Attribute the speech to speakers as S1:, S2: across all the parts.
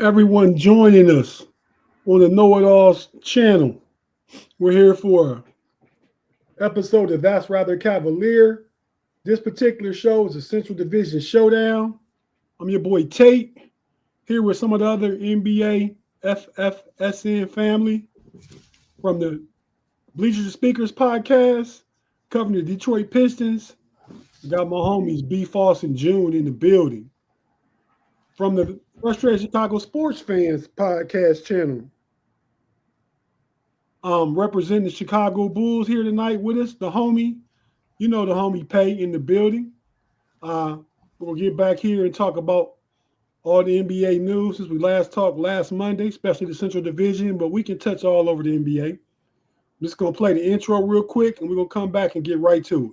S1: everyone joining us on the Know It Alls channel. We're here for an episode of That's Rather Cavalier. This particular show is a Central Division Showdown. I'm your boy Tate, here with some of the other NBA FFSN family from the Bleachers and Speakers podcast, covering the Detroit Pistons. I got my homies B. Foss and June in the building. From the Frustrated Chicago Sports Fans podcast channel, representing the Chicago Bulls here tonight with us, the homie, the homie Pay in the building. We'll get back here and talk about all the NBA news since we last talked last Monday, especially the Central Division, but we can touch all over the NBA. I'm just going to play the intro real quick, and we're going to come back and get right to it.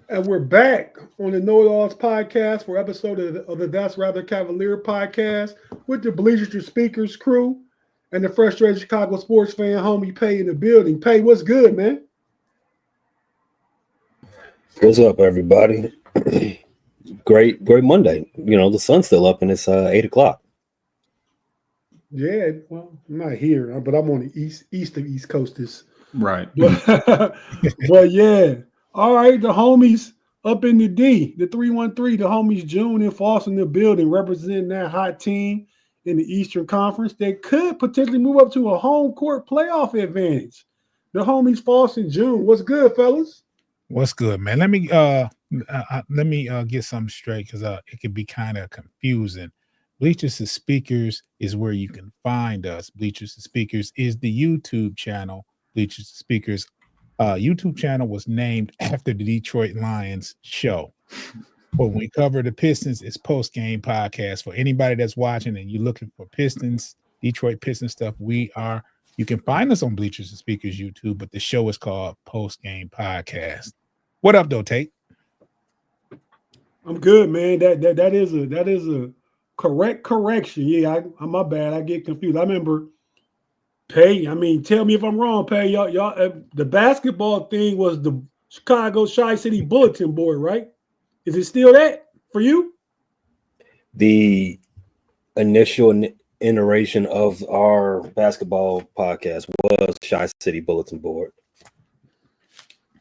S1: And we're back on the Know It Alls podcast for episode of the That's Rather Cavalier podcast with the Bleachers and Speakers crew and the Frustrated Chicago Sports Fan homie Pay in the building. Pay, what's good, man?
S2: What's up, everybody? Great Monday. The sun's still up and it's 8 o'clock.
S1: Yeah, well, I'm not here, but I'm on the east of East Coast.
S3: Right.
S1: But yeah. All right, the homies up in the D, the 313, the homies June and Foss in the building, representing that hot team in the Eastern Conference that could potentially move up to a home court playoff advantage. The homies Foss and June, what's good, fellas?
S4: What's good, man? Let me get something straight because it can be kind of confusing. Bleachers and Speakers is where you can find us. Bleachers and Speakers is the YouTube channel. Bleachers and Speakers YouTube channel was named after the Detroit Lions show. But when we cover the Pistons, it's post-game podcast. For anybody that's watching and you're looking for Pistons, Detroit Pistons stuff, you can find us on Bleachers and Speakers YouTube, but the show is called Post-Game Podcast. What up, though, Tate?
S1: I'm good, man. That is a correct correction. Yeah, I'm my bad. I get confused. I remember Pay, tell me if I'm wrong, Pay. Y'all, the basketball thing was the Chicago Tri-City Bulletin Board, right? Is it still that for you?
S2: The initial iteration of our basketball podcast was Tri-City Bulletin Board.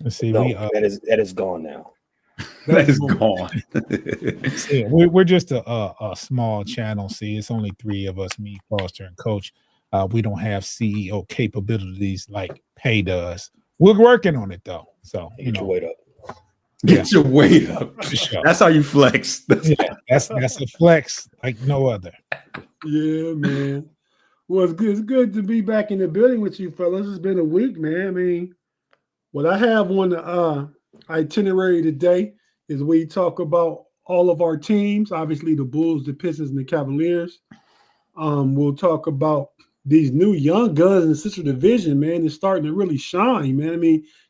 S4: Let's see,
S2: that is gone now.
S3: That is gone.
S4: See, we're just a small channel. See, it's only three of us, me, Foster, and Coach. We don't have CEO capabilities like Pay does. We're working on it though. So
S2: get your weight up.
S3: Get your weight up.
S4: Sure.
S3: That's how you flex.
S4: That's a flex like no other.
S1: Yeah, man. Well, it's good to be back in the building with you fellas. It's been a week, man. What I have on the itinerary today is we talk about all of our teams, obviously the Bulls, the Pistons, and the Cavaliers. We'll talk about these new young guns in the Central Division, man, is starting to really shine, man.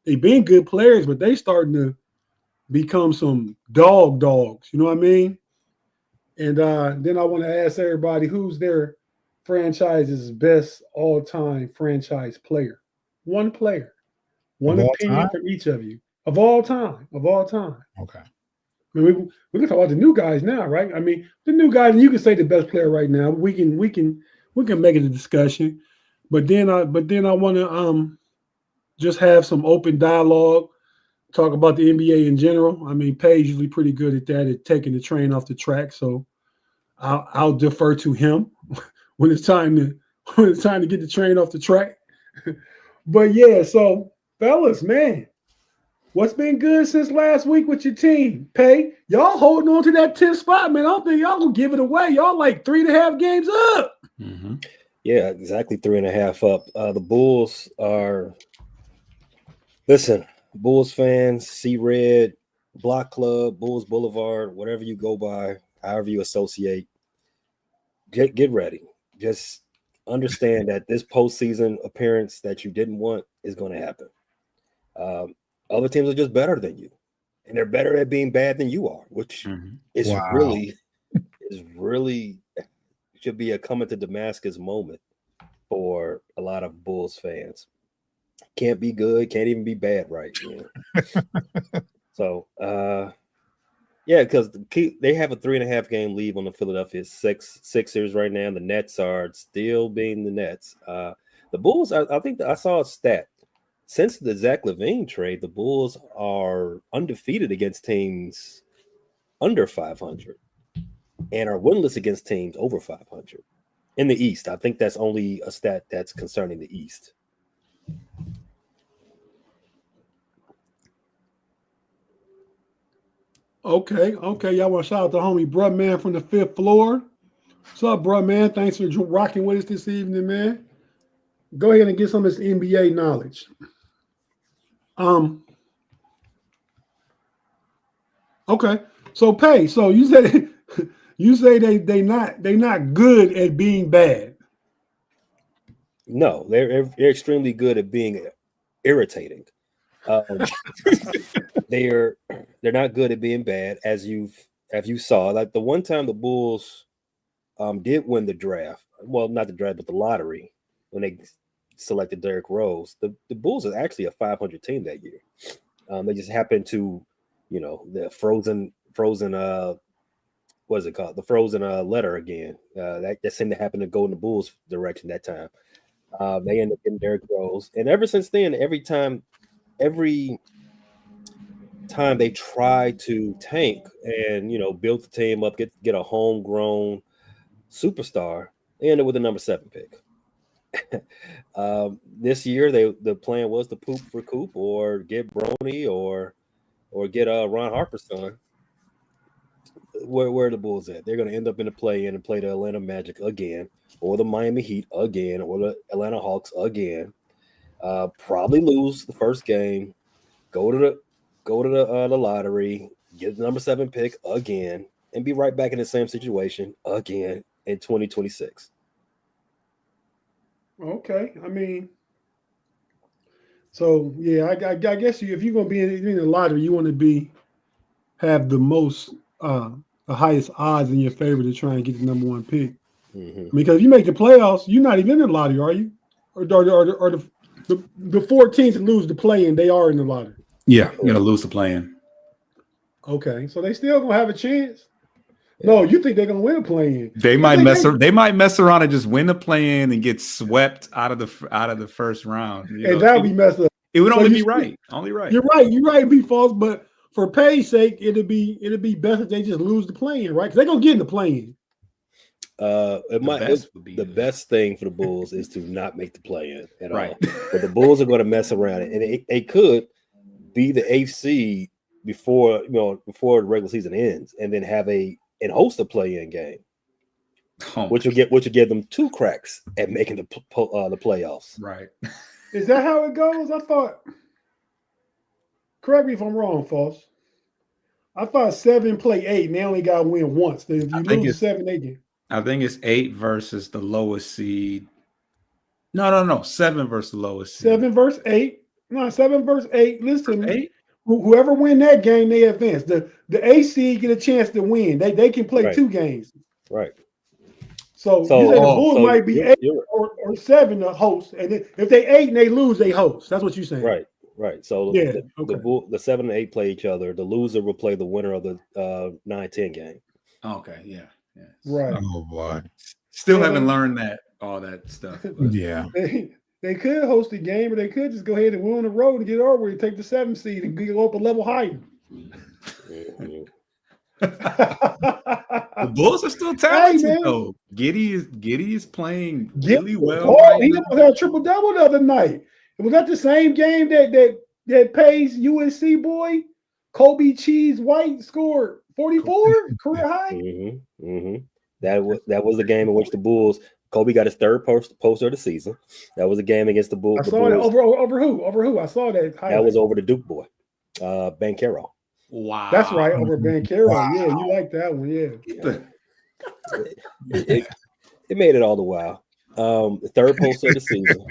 S1: They've been good players, but they starting to become some dogs, you know what I mean? And then I want to ask everybody who's their franchise's best all-time franchise player. One player. One opinion from each of you. Of all time.
S4: Okay.
S1: We can talk about the new guys now, right? The new guys, and you can say the best player right now. We can make it a discussion, but then I want to just have some open dialogue, talk about the NBA in general. Pay's usually pretty good at that, at taking the train off the track. So I'll defer to him when it's time to get the train off the track. But yeah, so fellas, man, What's been good since last week with your team? Pay. Y'all holding on to that 10th spot, man. I don't think y'all gonna give it away. Y'all like 3.5 games up.
S3: Mm-hmm.
S2: Yeah, exactly 3.5 up. The Bulls are. Listen, Bulls fans, see red, Block Club, Bulls Boulevard, whatever you go by, however you associate. Get ready. Just understand that this postseason appearance that you didn't want is going to happen. Other teams are just better than you, and they're better at being bad than you are, which is really should be a coming to Damascus moment for a lot of Bulls fans. Can't be good, can't even be bad, right? So, yeah, because they have a 3.5 game lead on the Philadelphia Sixers right now. The Nets are still being the Nets. The Bulls, I think I saw a stat. Since the Zach LaVine trade, the Bulls are undefeated against teams under 500 and are winless against teams over 500 in the East. I think that's only a stat that's concerning the East.
S1: Okay. Y'all want to shout out to homie Bruh Man from the 5th floor. What's up, Bruh Man? Thanks for rocking with us this evening, man. Go ahead and get some of this NBA knowledge. Okay. So Pay. So you say they not good at being bad.
S2: No, they're extremely good at being irritating. They're not good at being bad, as you saw. Like the one time the Bulls did win the draft, well, not the draft, but the lottery when they selected Derrick Rose. The Bulls are actually a 500 team that year. They just happened to, the frozen what is it called? The frozen letter again. That seemed to happen to go in the Bulls' direction that time. They ended up getting Derrick Rose, and ever since then, every time they try to tank and build the team up, get a homegrown superstar, they end up with the number 7 pick. This year, the plan was to poop for Coop or get Bronny or get Ron Harper's son. Where are the Bulls at? They're going to end up in the play-in and play the Atlanta Magic again, or the Miami Heat again, or the Atlanta Hawks again. Probably lose the first game. Go to the lottery, get the number 7 pick again, and be right back in the same situation again in 2026.
S1: Okay, I mean, so yeah, I guess if you're gonna be in the lottery, you want to have the most the highest odds in your favor to try and get the number 1 pick. Because if you make the playoffs, you're not even in the lottery, are you? Or the 4 teams that lose the play-in, they are in the lottery.
S3: Yeah, you're gonna lose the play-in.
S1: Okay, so they still gonna have a chance. Yeah. No, you think they're gonna win a play-in?
S3: They might mess around and just win the play-in and get swept out of the first round.
S1: And that would be messed up.
S3: It would only be right. Only right.
S1: You're right. Be false, but for pay's sake, it'd be best if they just lose the play-in, right? Because they're gonna get in the play-in.
S2: The best thing for the Bulls is to not make the play-in at all. But the Bulls are going to mess around, and they could be the 8th seed before the regular season ends, and then host a play-in game, which will give them 2 cracks at making the playoffs.
S3: Right?
S1: Is that how it goes? I thought. Correct me if I'm wrong, False. I thought 7 play 8, and they only got to win once. If you lose 7, they get.
S3: I think it's 8 versus the lowest seed. No. 7 versus the lowest seed.
S1: 7 versus 8. No, 7 versus 8. Listen, 8. Whoever win that game, they advance. The A seed get a chance to win. They can play 2 games.
S2: Right.
S1: So you say the Bulls might be 8 or 7 to host, and if they 8 and they lose, they host. That's what you're saying.
S2: Right. So the 7 and 8 play each other. The loser will play the winner of the 9-10 game.
S3: Okay. Yeah.
S1: Right.
S4: Oh boy.
S3: Still haven't learned all that stuff.
S4: Yeah.
S1: They could host a game, or they could just go ahead and win on the road and get over and take the 7th seed and go up a level higher.
S3: The Bulls are still talented though. Giddy is playing really well.
S1: He almost had a triple-double the other night. Was that the same game that that pays USC boy, Kobe Cheese White scored 44 career high.
S2: Mm-hmm. Mm-hmm. That was the game in which the Bulls. Kobe got his third poster of the season. That was a game against the Bulls.
S1: I saw that over who? Over who? I saw that.
S2: That was over the Duke boy, Banchero.
S3: Wow.
S1: That's right, over Banchero.
S4: Wow.
S1: Yeah, you like that one, yeah.
S2: It made it all the while. The third poster of the season.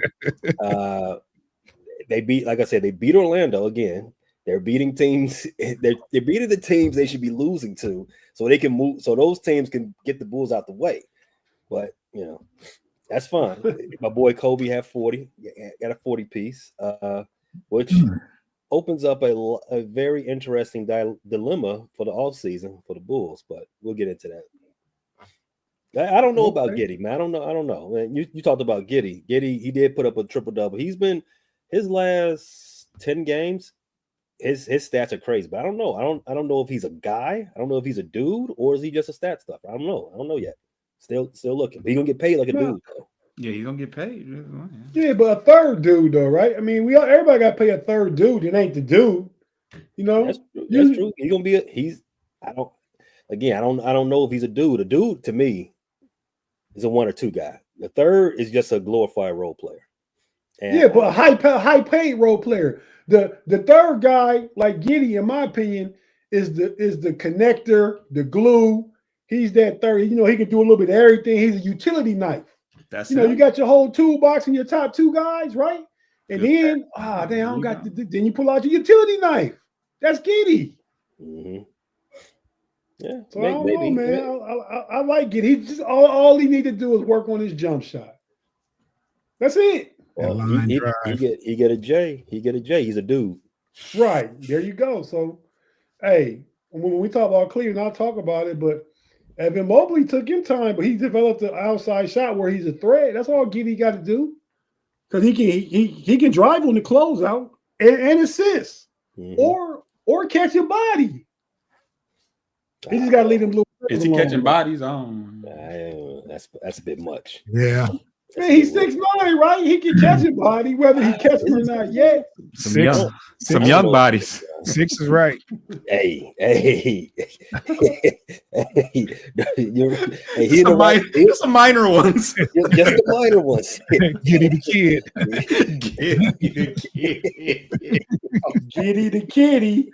S2: They beat, like I said, they beat Orlando again. They're beating teams. They're beating the teams they should be losing to, so they can move. So those teams can get the Bulls out the way. But that's fine. My boy Kobe had 40. Got a 40 piece, which opens up a very interesting dilemma for the offseason for the Bulls. But we'll get into that. I don't know about Giddey, man. I don't know. Man, you talked about Giddey. Giddey, he did put up a triple-double. He's been his last 10 games. His stats are crazy, but I don't know. I don't know if he's a guy. I don't know if he's a dude or is he just a stat stuffer. I don't know yet. Still looking. But he's gonna get paid like a dude, though.
S3: Yeah, he's gonna get paid.
S1: Yeah, but a third dude though, right? I mean, everybody got to pay a third dude. It ain't the dude,
S2: That's true. He's gonna be I don't know if he's a dude. A dude to me is a 1 or 2 guy. The third is just a glorified role player. And
S1: yeah, but a high paid role player. The third guy, like Giddey, in my opinion, is the connector, the glue. He's that third. He can do a little bit of everything. He's a utility knife.
S3: That's
S1: you got your whole toolbox and your top 2 guys, right? And then I don't got then you pull out your utility knife. That's Giddey.
S2: Mm-hmm. Yeah.
S1: So I don't know, man. I like it. He just all he need to do is work on his jump shot. That's it.
S2: Well, he get a J. He get a J. He's a dude.
S1: Right. There you go. So, hey, when we talk about Cleveland, I'll talk about it, but Evan Mobley took him time, but he developed an outside shot where he's a threat. That's all Giddey got to do. Because he can drive on the closeout and assist.
S2: Mm-hmm.
S1: Or catch a body. He just got to leave him little.
S3: Is he catching bodies?
S2: That's a bit much.
S5: Yeah.
S1: Man, he's 6'9", right? He can catch a body, whether he catches him or not yet.
S3: Some young bodies.
S5: 6 is right.
S2: Hey.
S3: Just some minor ones.
S2: Just the minor ones.
S5: Giddey the kid.
S1: Giddey the kitty.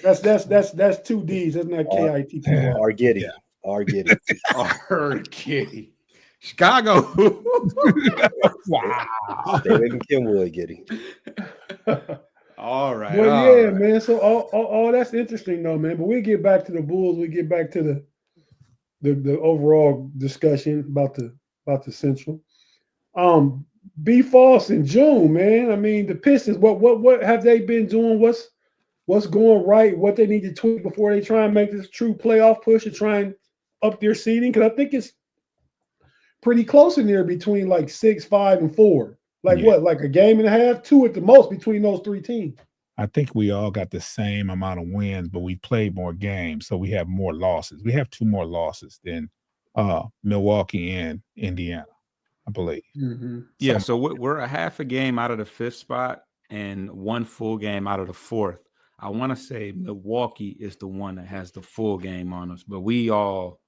S1: That's 2 D's. That's not KIT.
S2: R Giddey.
S3: R Giddey. Chicago.
S2: Wow. Stay away from Kenwood, Giddey.
S3: All right.
S1: Well, yeah, man. So all that's interesting though, man. But we get back to the Bulls. We get back to the overall discussion about the Central. Be false in June, man. I mean, the Pistons. What have they been doing? What's going right? What they need to tweak before they try and make this true playoff push to try and up their seeding? Because I think it's pretty close in there between like 6, 5, and 4. Like a game and a half, 2 at the most between those 3 teams.
S4: I think we all got the same amount of wins, but we played more games, so we have more losses. We have 2 more losses than Milwaukee and Indiana, I believe.
S1: Mm-hmm.
S3: Yeah, so we're a half a game out of the 5th spot and 1 full game out of the 4th. I want to say Milwaukee is the one that has the full game on us, but we all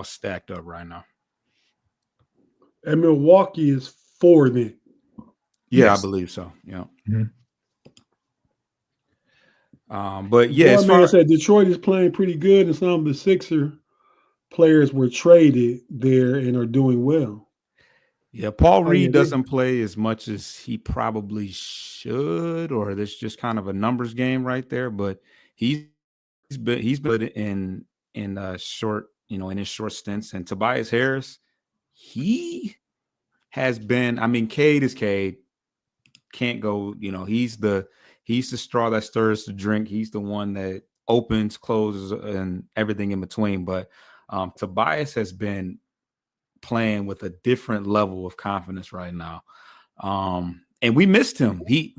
S3: stacked up right now.
S1: And Milwaukee is 4 then.
S3: Yeah,
S4: Yes.
S3: I believe so. Yeah.
S4: Mm-hmm.
S3: But yeah,
S1: as far as said, Detroit is playing pretty good, and some of the Sixer players were traded there and are doing well.
S3: Yeah, Paul Reed doesn't play as much as he probably should, or there's just kind of a numbers game right there. But he's been in short, in his short stints. And Tobias Harris, he has been. I mean, Cade is Cade. Can't go. He's the straw that stirs the drink. He's the one that opens, closes, and everything in between. But Tobias has been playing with a different level of confidence right now. And we missed him. He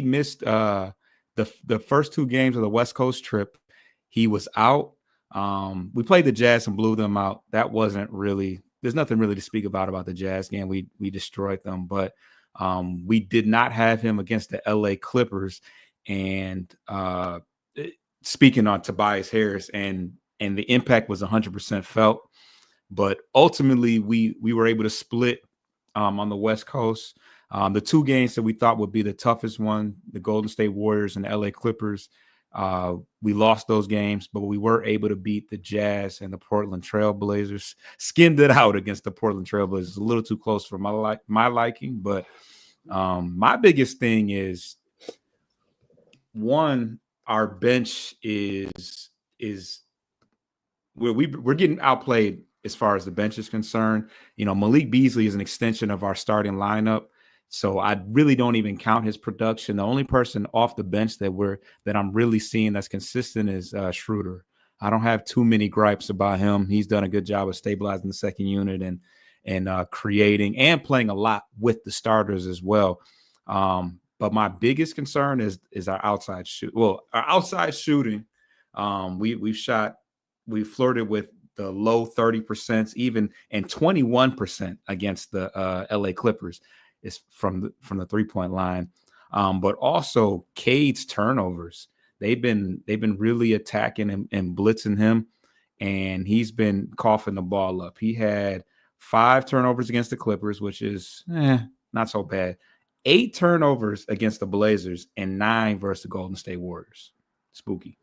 S3: missed the first 2 games of the West Coast trip. He was out. We played the Jazz and blew them out. That wasn't really, there's nothing really to speak about the Jazz game. We destroyed them, but We did not have him against the LA Clippers. And speaking on Tobias Harris, and the impact was 100% felt. But ultimately, we were able to split on the West Coast. The two games that we thought would be the toughest one, the Golden State Warriors and the LA Clippers, we lost those games, but we were able to beat the Jazz and the Portland Trail Blazers. Skinned it out against the Portland Trail Blazers. A little too close for my liking, but my biggest thing is, one, our bench is we're getting outplayed as far as the bench is concerned. Malik Beasley is an extension of our starting lineup, so I really don't even count his production. The only person off the bench that I'm really seeing that's consistent is Schroeder. I don't have too many gripes about him. He's done a good job of stabilizing the second unit and creating and playing a lot with the starters as well. But my biggest concern is our outside shoot. Well, our outside shooting, we flirted with the low 30%, even, and 21% against the LA Clippers is from the 3-point line. But also Cade's turnovers. They've been really attacking and blitzing him, and he's been coughing the ball up. He had 5 turnovers against the Clippers, which is not so bad. 8 turnovers against the Blazers and 9 versus the Golden State Warriors. Spooky.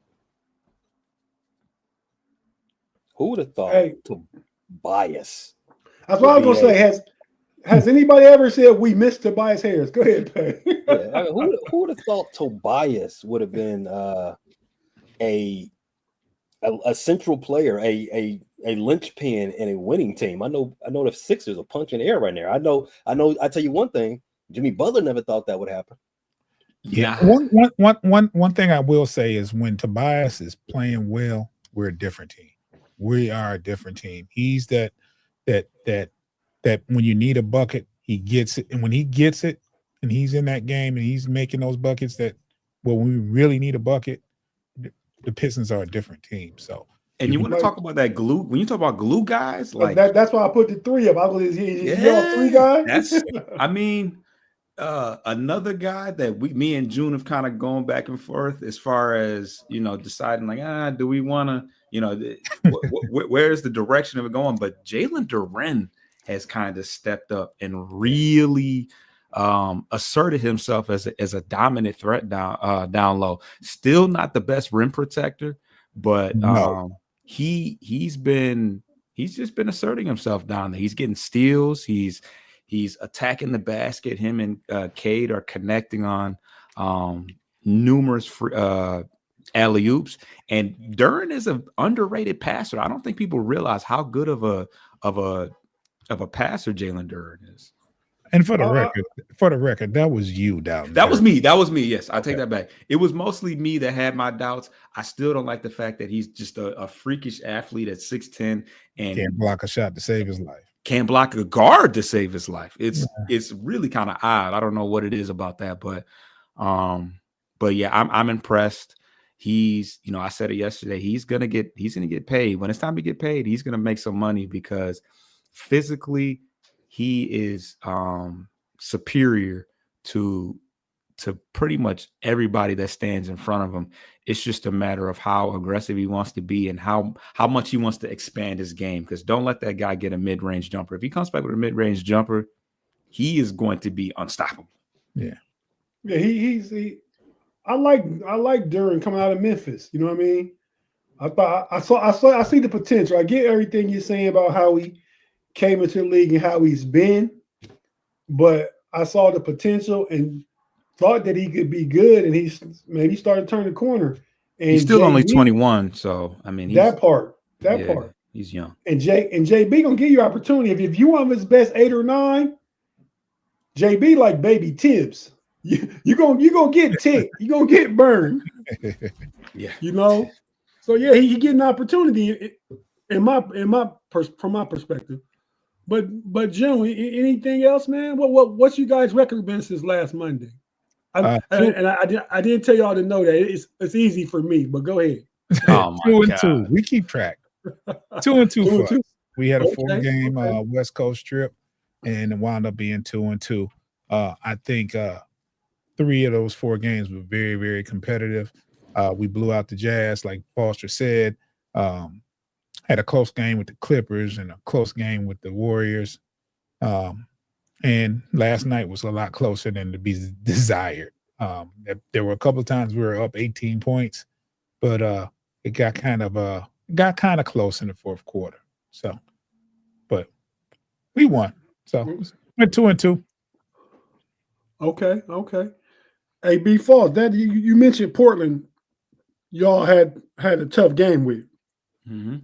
S2: Who would have thought Tobias?
S1: That's what I was going to say. Has anybody ever said we missed Tobias Harris? Go ahead, Pat.
S2: Yeah, who would have thought Tobias would have been a central player, a linchpin in a winning team? I know the Sixers are punching air right now. I know. I tell you one thing: Jimmy Butler never thought that would happen.
S4: Yeah. One thing I will say is when Tobias is playing well, we're a different team. We are a different team. He's that when you need a bucket, he gets it. And when he gets it and he's in that game and he's making those buckets when we really need a bucket, the Pistons are a different team. So,
S3: and you want to talk about that glue? When you talk about glue guys, like
S1: that's why I put the 3 up. Y'all 3 guys.
S3: Another guy that me and June have kind of gone back and forth as far as deciding like, do we want to, where's the direction of it going? But Jalen Duren has kind of stepped up and really asserted himself as a dominant threat down low. Still not the best rim protector, but he's just been asserting himself down there. He's getting steals. He's attacking the basket. Him and Cade are connecting on numerous alley-oops. And Duren is an underrated passer. I don't think people realize how good of a passer Jalen Duren is.
S4: And for the record, that was you down there.
S3: That was me. Yes, I take that back. It was mostly me that had my doubts. I still don't like the fact that he's just a freakish athlete at 6'10" and
S4: can't block a shot to save his life.
S3: Can't block a guard to save his life. It's really kind of odd. I don't know what it is about that, but yeah, I'm impressed. He's, I said it yesterday. He's gonna get paid. When it's time to get paid, he's gonna make some money because physically he is superior to pretty much everybody that stands in front of him. It's just a matter of how aggressive he wants to be and how much he wants to expand his game, because don't let that guy get a mid-range jumper. If he comes back with a mid-range jumper, he is going to be unstoppable.
S1: Yeah. I like Duren coming out of Memphis. You know what I mean? I see the potential. I get everything you're saying about how he came into the league and how he's been, but I saw the potential and thought that he could be good, and he's maybe started to turn the corner. And
S3: he's still only 21, so I mean
S1: that part.
S3: He's young.
S1: And JB gonna give you opportunity. If you want his best 8 or 9, JB like baby Tibbs. You gonna get ticked. You gonna get burned.
S3: Yeah.
S1: So yeah, he get an opportunity from my perspective. But June, anything else, man? What's you guys' record been since last Monday? I didn't tell y'all to know that it's easy for me, but go ahead.
S4: 2-2. We keep track. 2-2 for us. We had a 4-game West Coast trip, and it wound up being 2-2. I think 3 of those 4 games were very, very competitive. We blew out the Jazz, like Foster said. Had a close game with the Clippers and a close game with the Warriors. And last night was a lot closer than to be desired. There were a couple of times we were up 18 points, but it got kind of close in the fourth quarter. So, but we won. So we're 2-2.
S1: Okay. Hey, before that, you mentioned Portland. Y'all had a tough game with.
S3: Mm-hmm.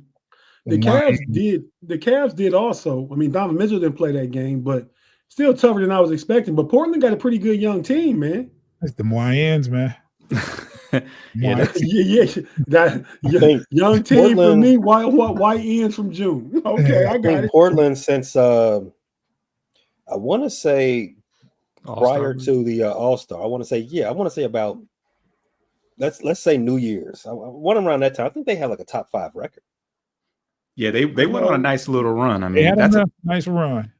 S1: The Cavs did also. I mean, Donovan Mitchell didn't play that game, but still tougher than I was expecting. But Portland got a pretty good young team, man.
S4: It's the Moyens, man.
S3: Yeah,
S1: That young team
S2: Portland,
S1: for me. White ends from June. Okay, I got it.
S2: Portland since I want to say
S3: All-Star
S2: prior to the All-Star. I want to say about let's say New Year's. I went around that time. I think they had like a top 5 record.
S3: Yeah, they went on a nice little run. I
S4: They
S3: mean,
S4: had
S3: that's
S4: a nice run.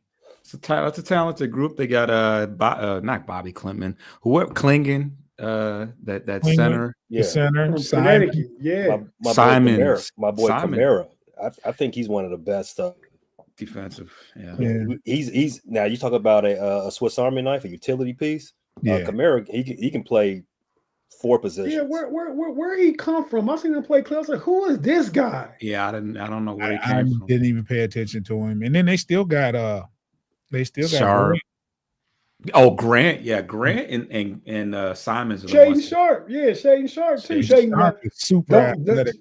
S3: It's a talented group. They got not Bobby Klintman, whoever Klingon, that
S4: Klingon,
S3: center.
S4: the center,
S1: From
S4: Simon.
S1: Connecticut. Yeah,
S2: My boy
S3: Simon.
S2: Kamara. I think he's one of the best
S3: Defensive.
S4: Yeah.
S2: He's now you talk about a Swiss Army knife, a utility piece.
S4: Yeah.
S2: Kamara, he can play 4 positions.
S1: yeah. Where he come from? I seen him play close. Like, who is this guy?
S3: Yeah, I don't know where he
S4: I
S3: came from.
S4: didn't even pay attention to him. And then they still got
S3: Sharp. Oh, Grant. Yeah, Grant and Simons are the
S1: Shaden
S3: ones.
S1: Sharp. Yeah, Shaden Sharp too.
S4: Shaden Sharp is super athletic.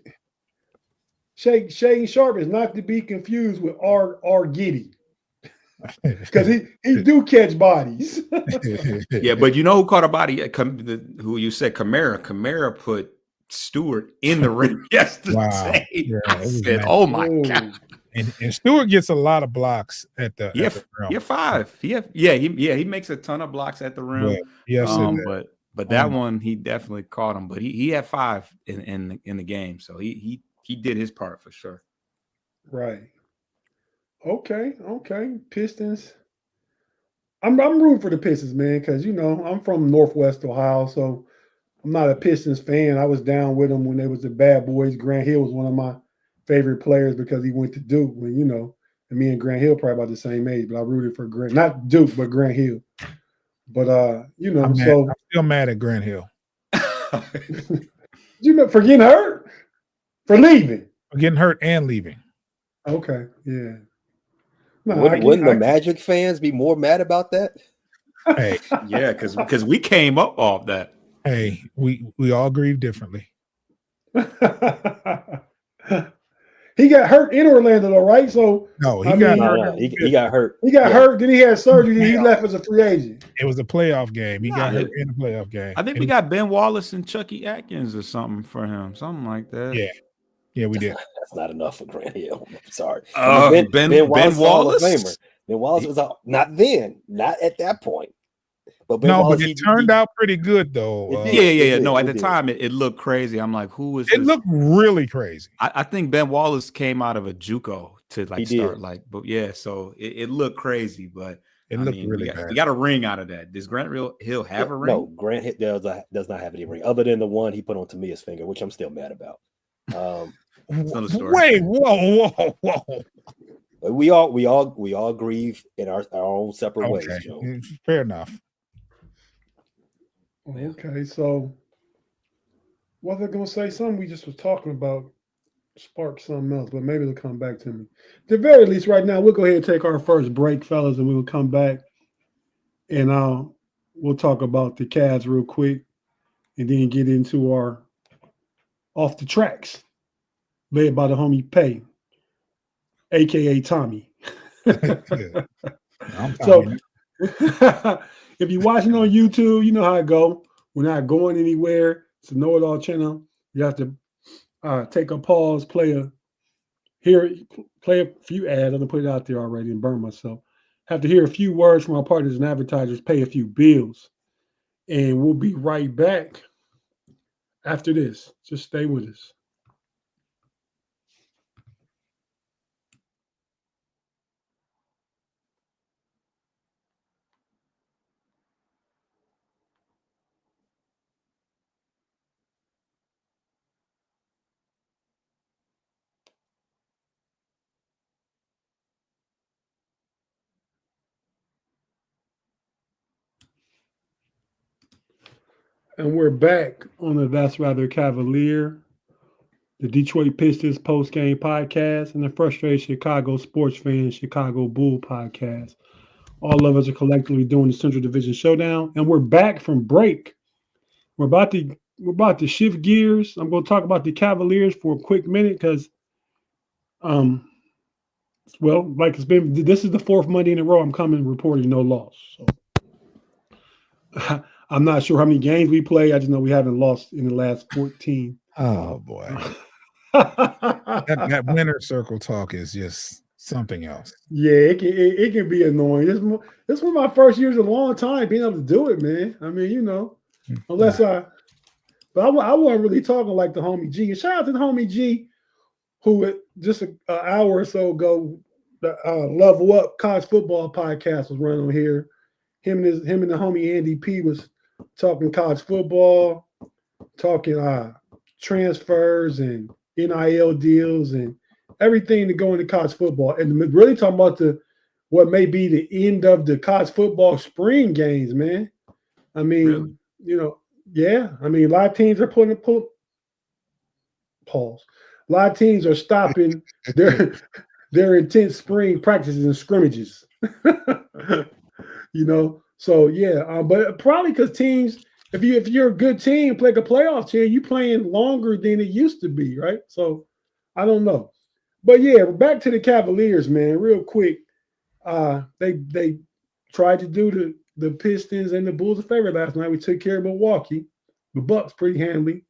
S1: Shaden Sharp is not to be confused with R. Giddy. Because he do catch bodies.
S3: Yeah, but you know who caught a body? Who you said Kamara? Kamara put Stewart in the ring yesterday.
S4: Wow. Yeah,
S3: I said, "Oh my god!"
S4: And Stewart gets a lot of blocks at the rim.
S3: Yeah, 5. He makes a ton of blocks at the rim. But that one he definitely caught him. But he had 5 in the game, so he did his part for sure.
S1: Right. Okay. Pistons. I'm rooting for the Pistons, man, because I'm from Northwest Ohio, so I'm not a Pistons fan. I was down with them when they was the bad boys. Grant Hill was one of my favorite players because he went to Duke. When and me and Grant Hill probably about the same age, but I rooted for Grant, not Duke, but Grant Hill. But
S4: I'm still mad at Grant Hill.
S1: For getting hurt, for leaving,
S4: For getting hurt and leaving.
S1: Okay, yeah. No,
S2: wouldn't the Magic fans be more mad about that?
S4: Hey,
S3: yeah, because we came up off that.
S4: Hey, we all grieve differently.
S1: He got hurt in Orlando, though, right? So
S4: no, he got hurt.
S2: He got hurt.
S1: He got hurt. Then he had surgery. Then he left as a free agent.
S4: It was a playoff game. He got hurt in a playoff game.
S3: I think we got Ben Wallace and Chucky Atkins or something for him, something like that.
S4: Yeah, we did.
S2: That's not enough for Grant Hill. I'm sorry.
S3: Ben Wallace.
S2: Ben Wallace was out. Not at that point. But
S4: it turned out pretty good though.
S3: Yeah. No, at the time it looked crazy. I'm like, who is this?
S4: It looked really crazy.
S3: I think Ben Wallace came out of a JUCO to start like, but so it looked crazy, but
S4: it looked really bad.
S3: We got a ring out of that. Does Grant Hill have a ring?
S2: No, Grant Hill does not have any ring other than the one he put on Tamia's finger, which I'm still mad about.
S4: Wait, whoa.
S2: We all grieve in our own separate ways, Joe.
S4: Fair enough.
S1: Okay, so was I gonna say something we just was talking about sparked something else, but maybe it'll come back to me. At the very least, right now, we'll go ahead and take our first break, fellas, and we will come back and we'll talk about the Cavs real quick and then get into our off the tracks, led by the homie Pay, aka Tommy. So if you're watching on YouTube, you know how it go. We're not going anywhere. It's a know-it-all channel. You have to take a pause, play a few ads. I'm gonna put it out there already and burn myself. Have to hear a few words from our partners and advertisers, pay a few bills, and we'll be right back after this. Just stay with us. And we're back on the That's Rather Cavalier, the Detroit Pistons post-game podcast, and the Frustrated Chicago Sports Fans Chicago Bull podcast. All of us are collectively doing the Central Division Showdown, and we're back from break. We're about to shift gears. I'm going to talk about the Cavaliers for a quick minute because, like this is the fourth Monday in a row I'm coming reporting no loss. So I'm not sure how many games we play. I just know we haven't lost in the last 14.
S4: Oh boy. that winner circle talk is just something else.
S1: Yeah, it can be annoying. This was my first year in a long time being able to do it, man. I mean, unless I wasn't really talking like the homie G. And shout out to the homie G, who just an hour or so ago, the Level Up College Football podcast was running on here. Him and the homie Andy P was talking college football, talking transfers and NIL deals and everything to go into college football, and really talking about what may be the end of the college football spring games, man. I mean, yeah. I mean, a lot of teams are pause. A lot of teams are stopping their intense spring practices and scrimmages. So yeah, but probably because teams, if you're a good team, play like a playoff team, you playing longer than it used to be, right? So I don't know, but yeah, back to the Cavaliers, man, real quick. They tried to do the Pistons and the Bulls a favor last night. We took care of Milwaukee, the Bucks pretty handily,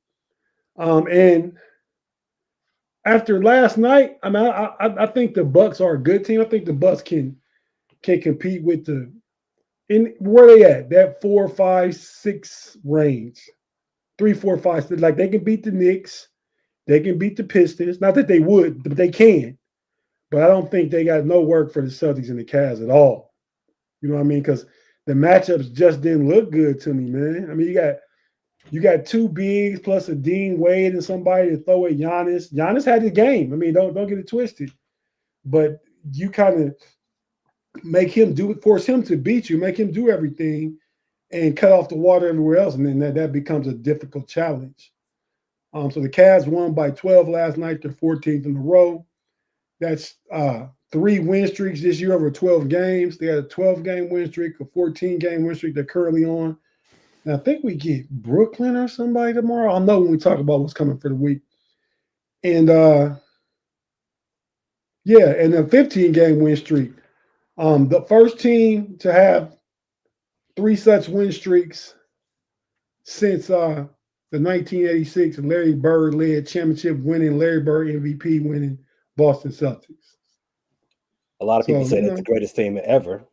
S1: and after last night, I mean, I think the Bucks are a good team. I think the Bucks can compete with where they at, that 4, 5, 6 range, 3, 4, 5. Like they can beat the Knicks, they can beat the Pistons. Not that they would, but they can. But I don't think they got no work for the Celtics and the Cavs at all. You know what I mean? Because the matchups just didn't look good to me, man. I mean, you got two bigs plus a Dean Wade and somebody to throw at Giannis. Giannis had the game. I mean, don't get it twisted. But you kind of make him force him to beat you, make him do everything, and cut off the water everywhere else, and then that becomes a difficult challenge. So the Cavs won by 12 last night. They're 14th in a row. That's 3 win streaks this year over 12 games. They had a 12-game win streak, a 14-game win streak they're currently on. And I think we get Brooklyn or somebody tomorrow. I'll know when we talk about what's coming for the week. And and a 15-game win streak. The first team to have 3 such win streaks since the 1986 Larry Bird-led championship-winning, Larry Bird MVP-winning Boston Celtics.
S2: A lot of people say that's the greatest team ever.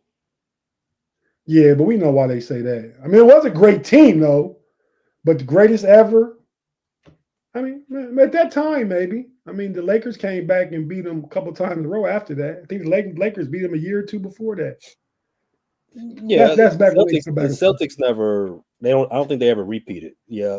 S1: Yeah, but we know why they say that. I mean, it was a great team, though, but the greatest ever, I mean, at that time, maybe. I mean, the Lakers came back and beat them a couple times in a row after that. I think the Lakers beat them a year or two before that.
S2: Yeah,
S1: that's back when
S2: the Celtics never. I don't think they ever repeated. Yeah,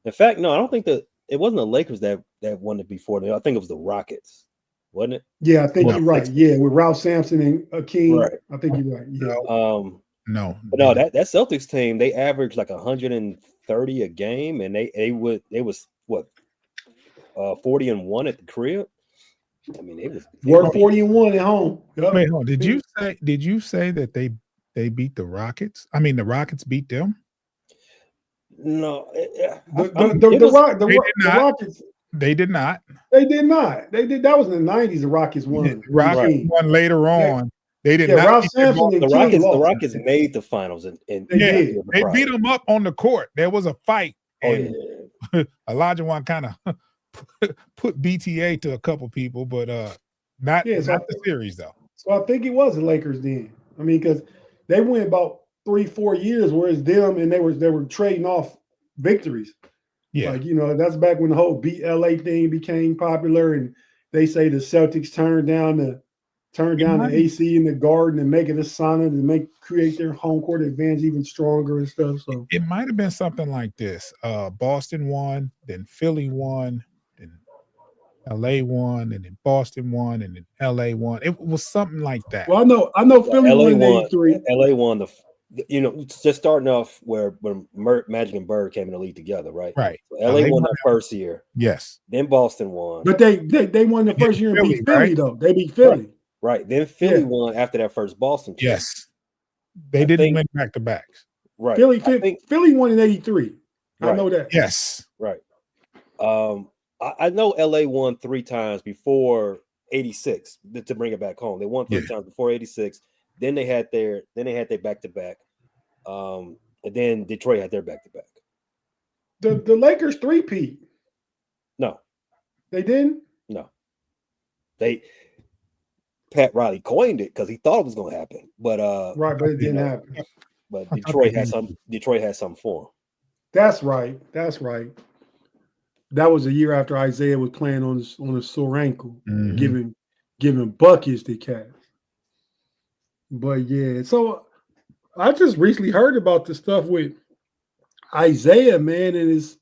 S2: in fact, no, I don't think that it wasn't the Lakers that won it before. I think it was the Rockets, wasn't it?
S1: Yeah, I think you're right. Yeah, with Ralph Sampson and Akeem.
S2: Right.
S1: I think you're right. Yeah.
S4: No,
S2: that Celtics team, they averaged like 130 a game, and they was what 40-1 at the crib. I mean, they
S1: were 40-1 at home. Yep.
S4: Wait, hold on. Did you say that they beat the Rockets? I mean, the Rockets beat them?
S2: No,
S1: the Rockets.
S4: They did not.
S1: They did not. They did. That was in the 90s. The Rockets won.
S4: Rockets won later on. They did not.
S1: Ralph Sampson
S2: the Rockets made the finals, and
S4: they beat them up on the court. There was a fight, and Elijah Wan kind of put BTA to a couple people, but not the series though.
S1: So I think it was the Lakers then. I mean, because they went about 3-4 years, whereas them and they were trading off victories.
S4: Yeah,
S1: like that's back when the whole beat LA thing became popular, and they say the Celtics turned down the AC in the Garden and make it a sauna to create their home court advantage even stronger and stuff. So
S4: it might have been something like this: Boston won, then Philly won, then LA won, and then Boston won, and then LA won. It was something like that.
S1: Well, I know Philly won in 83.
S2: LA won you know, just starting off when Magic and Bird came in the league together, right?
S4: Right.
S2: So LA won that first year.
S4: Yes.
S2: Then Boston won.
S1: But they won the first year and beat Philly, though. They beat Philly.
S2: Right. Then Philly won after that first Boston trip.
S4: Yes. They didn't win back-to-backs.
S2: Right.
S1: Philly won in 83.
S2: Right.
S1: I know that.
S4: Yes.
S2: Right. I know LA won 3 times before 86 to bring it back home. They won 3 times before 86. Then they had their back-to-back. And then Detroit had their back-to-back.
S1: The Lakers 3-peat.
S2: No.
S1: They didn't?
S2: No. Pat Riley coined it because he thought it was going to happen. But
S1: but it didn't happen.
S2: But Detroit had some for him.
S1: That's right. That was a year after Isaiah was playing on a sore ankle, giving buckets to Cavs. But yeah, so I just recently heard about the stuff with Isaiah, man, and his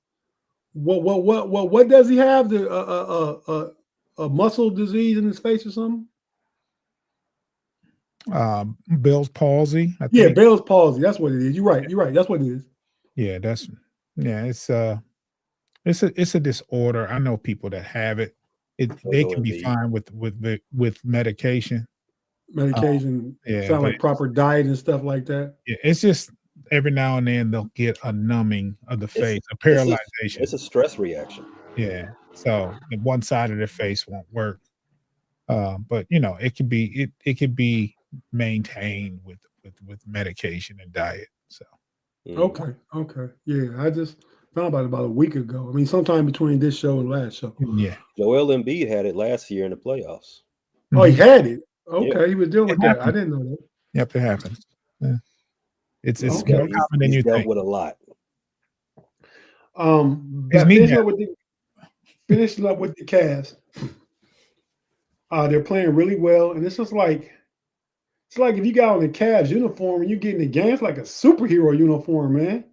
S1: what does he have? A muscle disease in his face or something?
S4: Bell's palsy. I think.
S1: Yeah, Bell's palsy. That's what it is. You're right. That's what it is.
S4: Yeah, it's a disorder. I know people that have it. They can be fine with medication. Sound like proper diet and stuff like that. Yeah, it's just every now and then they'll get a numbing of the face, a paralyzation.
S2: It's a stress reaction.
S4: Yeah, so the one side of the face won't work. But you know, it could be maintained with medication and diet. So
S1: okay, yeah, I just found about a week ago. I mean, sometime between this show and last show.
S4: Yeah,
S2: Joel Embiid had it last year in the playoffs.
S1: Oh, he had it. Okay,
S2: yeah.
S1: He was dealing with that. I didn't know that.
S4: Yep, it happens. Yeah. It's more
S2: common
S4: than you
S2: dealt
S4: think.
S2: with a lot.
S1: Finishing up with the Cavs. They're playing really well, and it's just like if you got on the Cavs uniform and you get in the game, it's like a superhero uniform, man.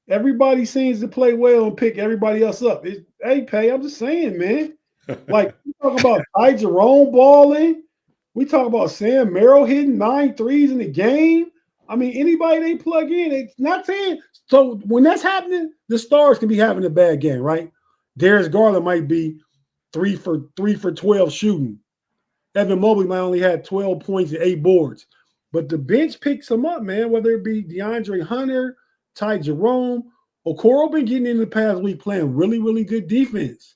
S1: Everybody seems to play well and pick everybody else up. I'm just saying, man. Like we talk about Ty Jerome balling. We talk about Sam Merrill hitting 9 threes in the game. I mean, anybody they plug in, it's not saying. So when that's happening, the stars can be having a bad game, right? Darius Garland might be 3 for 12 shooting. Evan Mobley might only have 12 points and 8 boards. But the bench picks them up, man, whether it be DeAndre Hunter, Ty Jerome, Okoro been getting in the past week playing really, really good defense.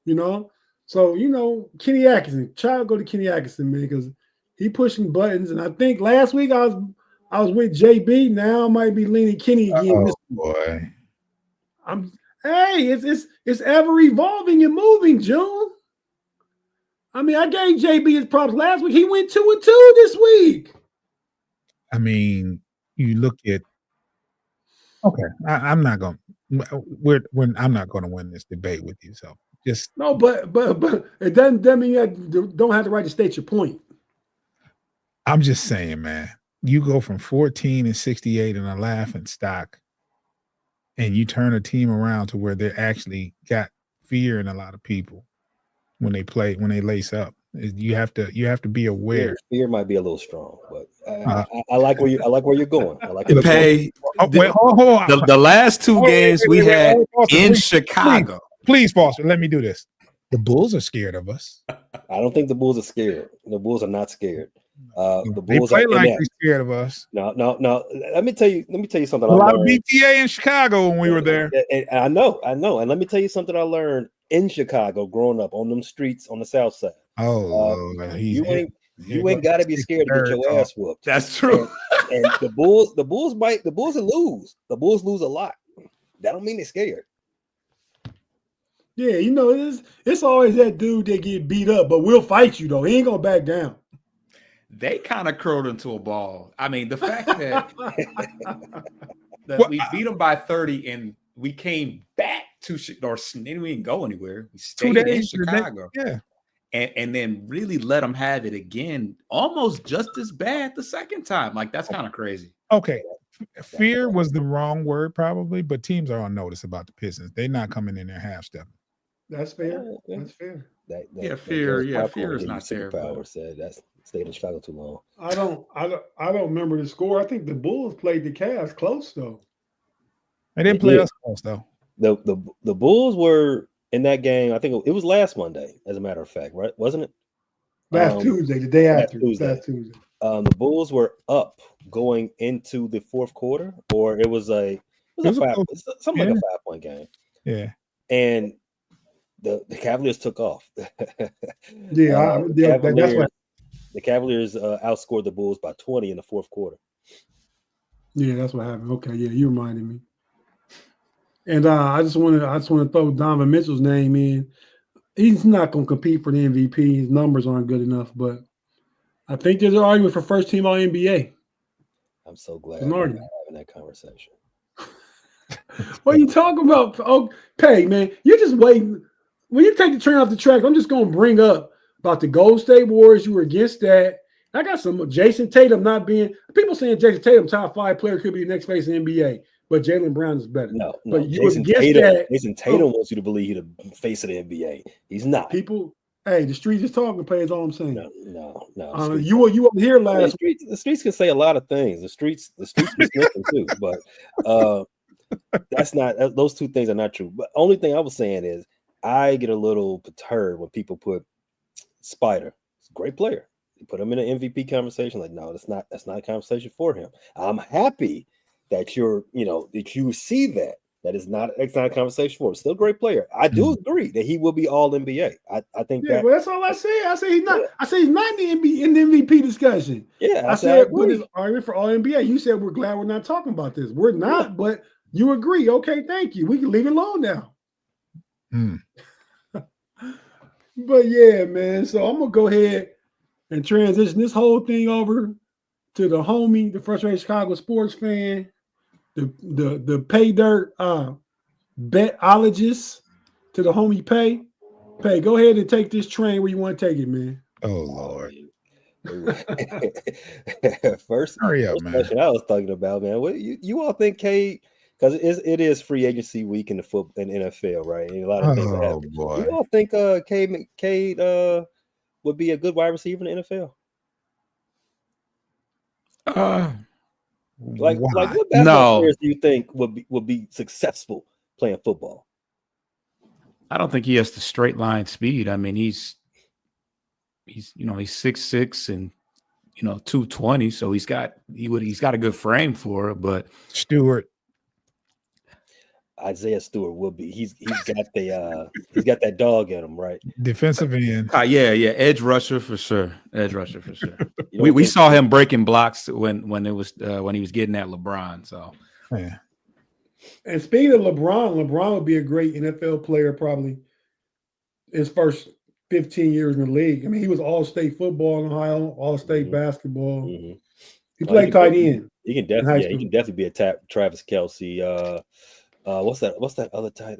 S1: You know? So, you know, Kenny Atkinson, go to Kenny Atkinson, man, because he pushing buttons. And I think last week I was with JB. Now I might be leaning Kenny again.
S4: Oh boy.
S1: It's ever evolving and moving, June. I mean, I gave JB his props last week. He went 2-2 this week.
S4: I mean, you look at. Okay, I'm not going. I'm not going to win this debate with you. So just
S1: no, but it doesn't mean you don't have the right to state your point.
S4: I'm just saying, man. You go from 14-68 in a laughing stock, and you turn a team around to where they actually got fear in a lot of people when they lace up. You have to be aware.
S2: Fear might be a little strong, but I like where you're going. I like
S3: Pay.
S4: Hold on.
S3: The last 2 games we had in Chicago.
S4: Please, Foster, let me do this. The Bulls are scared of us.
S2: I don't think the Bulls are scared. The Bulls are not scared. The
S4: they
S2: Bulls
S4: play
S2: are
S4: like they're scared of us.
S2: No. Let me tell you something.
S4: A lot of BTA in Chicago when we were there.
S2: I know. And let me tell you something I learned in Chicago growing up on them streets on the South Side.
S4: Oh,
S2: you ain't got to be scared to get your ass whooped.
S3: That's true.
S2: And the Bulls will lose. The Bulls lose a lot. That don't mean they're scared.
S1: Yeah, you know, it's always that dude that get beat up, but we'll fight you though. He ain't gonna back down.
S3: They kind of curled into a ball. I mean, the fact that we beat them by 30 and we came back to or we didn't go anywhere. We stayed in Chicago.
S4: Yeah.
S3: And then really let them have it again, almost just as bad the second time. Like, that's kind of crazy.
S4: Okay. Fear was the wrong word probably, but teams are on notice about the Pistons. They're not coming in there half-stepping.
S1: That's fair. That's fair.
S3: Fear is not fair.
S2: Power said Stayed in Chicago too long.
S1: I don't remember the score. I think the Bulls played the Cavs close though.
S4: They didn't play us close though.
S2: The Bulls were in that game. I think it was last Monday, as a matter of fact, right? Wasn't it?
S1: Last Tuesday, the day after.
S2: Last Tuesday. The Bulls were up going into the fourth quarter, or it was something like a 5-point game.
S4: Yeah.
S2: And the Cavaliers took off.
S1: That's what.
S2: The Cavaliers outscored the Bulls by 20 in the fourth quarter.
S1: Yeah, that's what happened. Okay, yeah, you reminded me. And I just want to throw Donovan Mitchell's name in. He's not going to compete for the MVP. His numbers aren't good enough, but I think there's an argument for first team All NBA.
S2: I'm so glad we're not having that conversation.
S1: What are you talking about? Okay, man, you're just waiting. When you take the train off the track, I'm just going to bring up about the Golden State Warriors. You were against that. I got some Jason Tatum not being – people saying Jason Tatum, top 5 player, could be the next face of the NBA. But Jaylen Brown is better.
S2: No.
S1: But
S2: Jason Tatum wants you to believe he's the face of the NBA. He's not.
S1: People, hey, the streets is talking. Pay is all I'm saying.
S2: No.
S1: You were here last
S2: week. The streets can say a lot of things. The streets be sniffing too. But that's not. Those two things are not true. But only thing I was saying is I get a little perturbed when people put Spider. He's a great player. You put him in an MVP conversation. Like, no, that's not a conversation for him. I'm happy that that you see that it's not a conversation for him. Still a great player. I do agree that he will be all NBA. I think that.
S1: Well, that's all I say. I say he's not. I say he's not in the MVP discussion.
S2: Yeah,
S1: I said put his argument for all NBA. You said we're glad we're not talking about this. We're not, but you agree. Okay, thank you. We can leave it alone now. But yeah, man. So I'm gonna go ahead and transition this whole thing over to the homie, the frustrated Chicago sports fan. The pay dirt betologist to the homie Pay. Pay, go ahead and take this train where you want to take it, man.
S4: Oh Lord.
S2: First question I was talking about, man. What you all think Cade, because it is free agency week in the NFL, right? And a lot of things happen.
S4: Boy.
S2: You all think Cade would be a good wide receiver in the NFL? Like what basketball players do you think would be successful playing football?
S3: I don't think he has the straight line speed. I mean, he's 6'6" and 220, so he's got a good frame for it. But
S2: Isaiah Stewart will be. He's got that dog in him, right?
S4: Defensive end.
S3: Yeah, edge rusher for sure. We saw him breaking blocks when he was getting at LeBron. So
S4: yeah.
S1: And speaking of LeBron would be a great NFL player probably his first 15 years in the league. I mean, he was all-state football in Ohio, all-state basketball. Mm-hmm. He played tight end.
S2: He can definitely be a Travis Kelce. What's that other tight?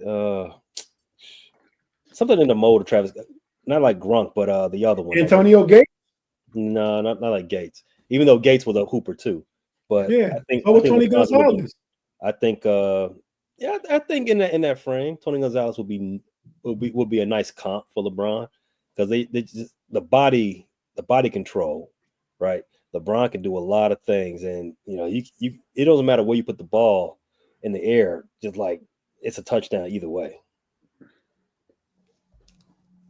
S2: Something in the mold of Travis, not like Gronk, but the other one.
S1: Antonio Gates?
S2: No, not like Gates. Even though Gates was a hooper too. But
S1: yeah,
S2: I think
S1: Tony Gonzalez.
S2: I think in that frame, Tony Gonzalez would be a nice comp for LeBron because they just the body control, right? LeBron can do a lot of things, and it doesn't matter where you put the ball in the air, just like it's a touchdown either way.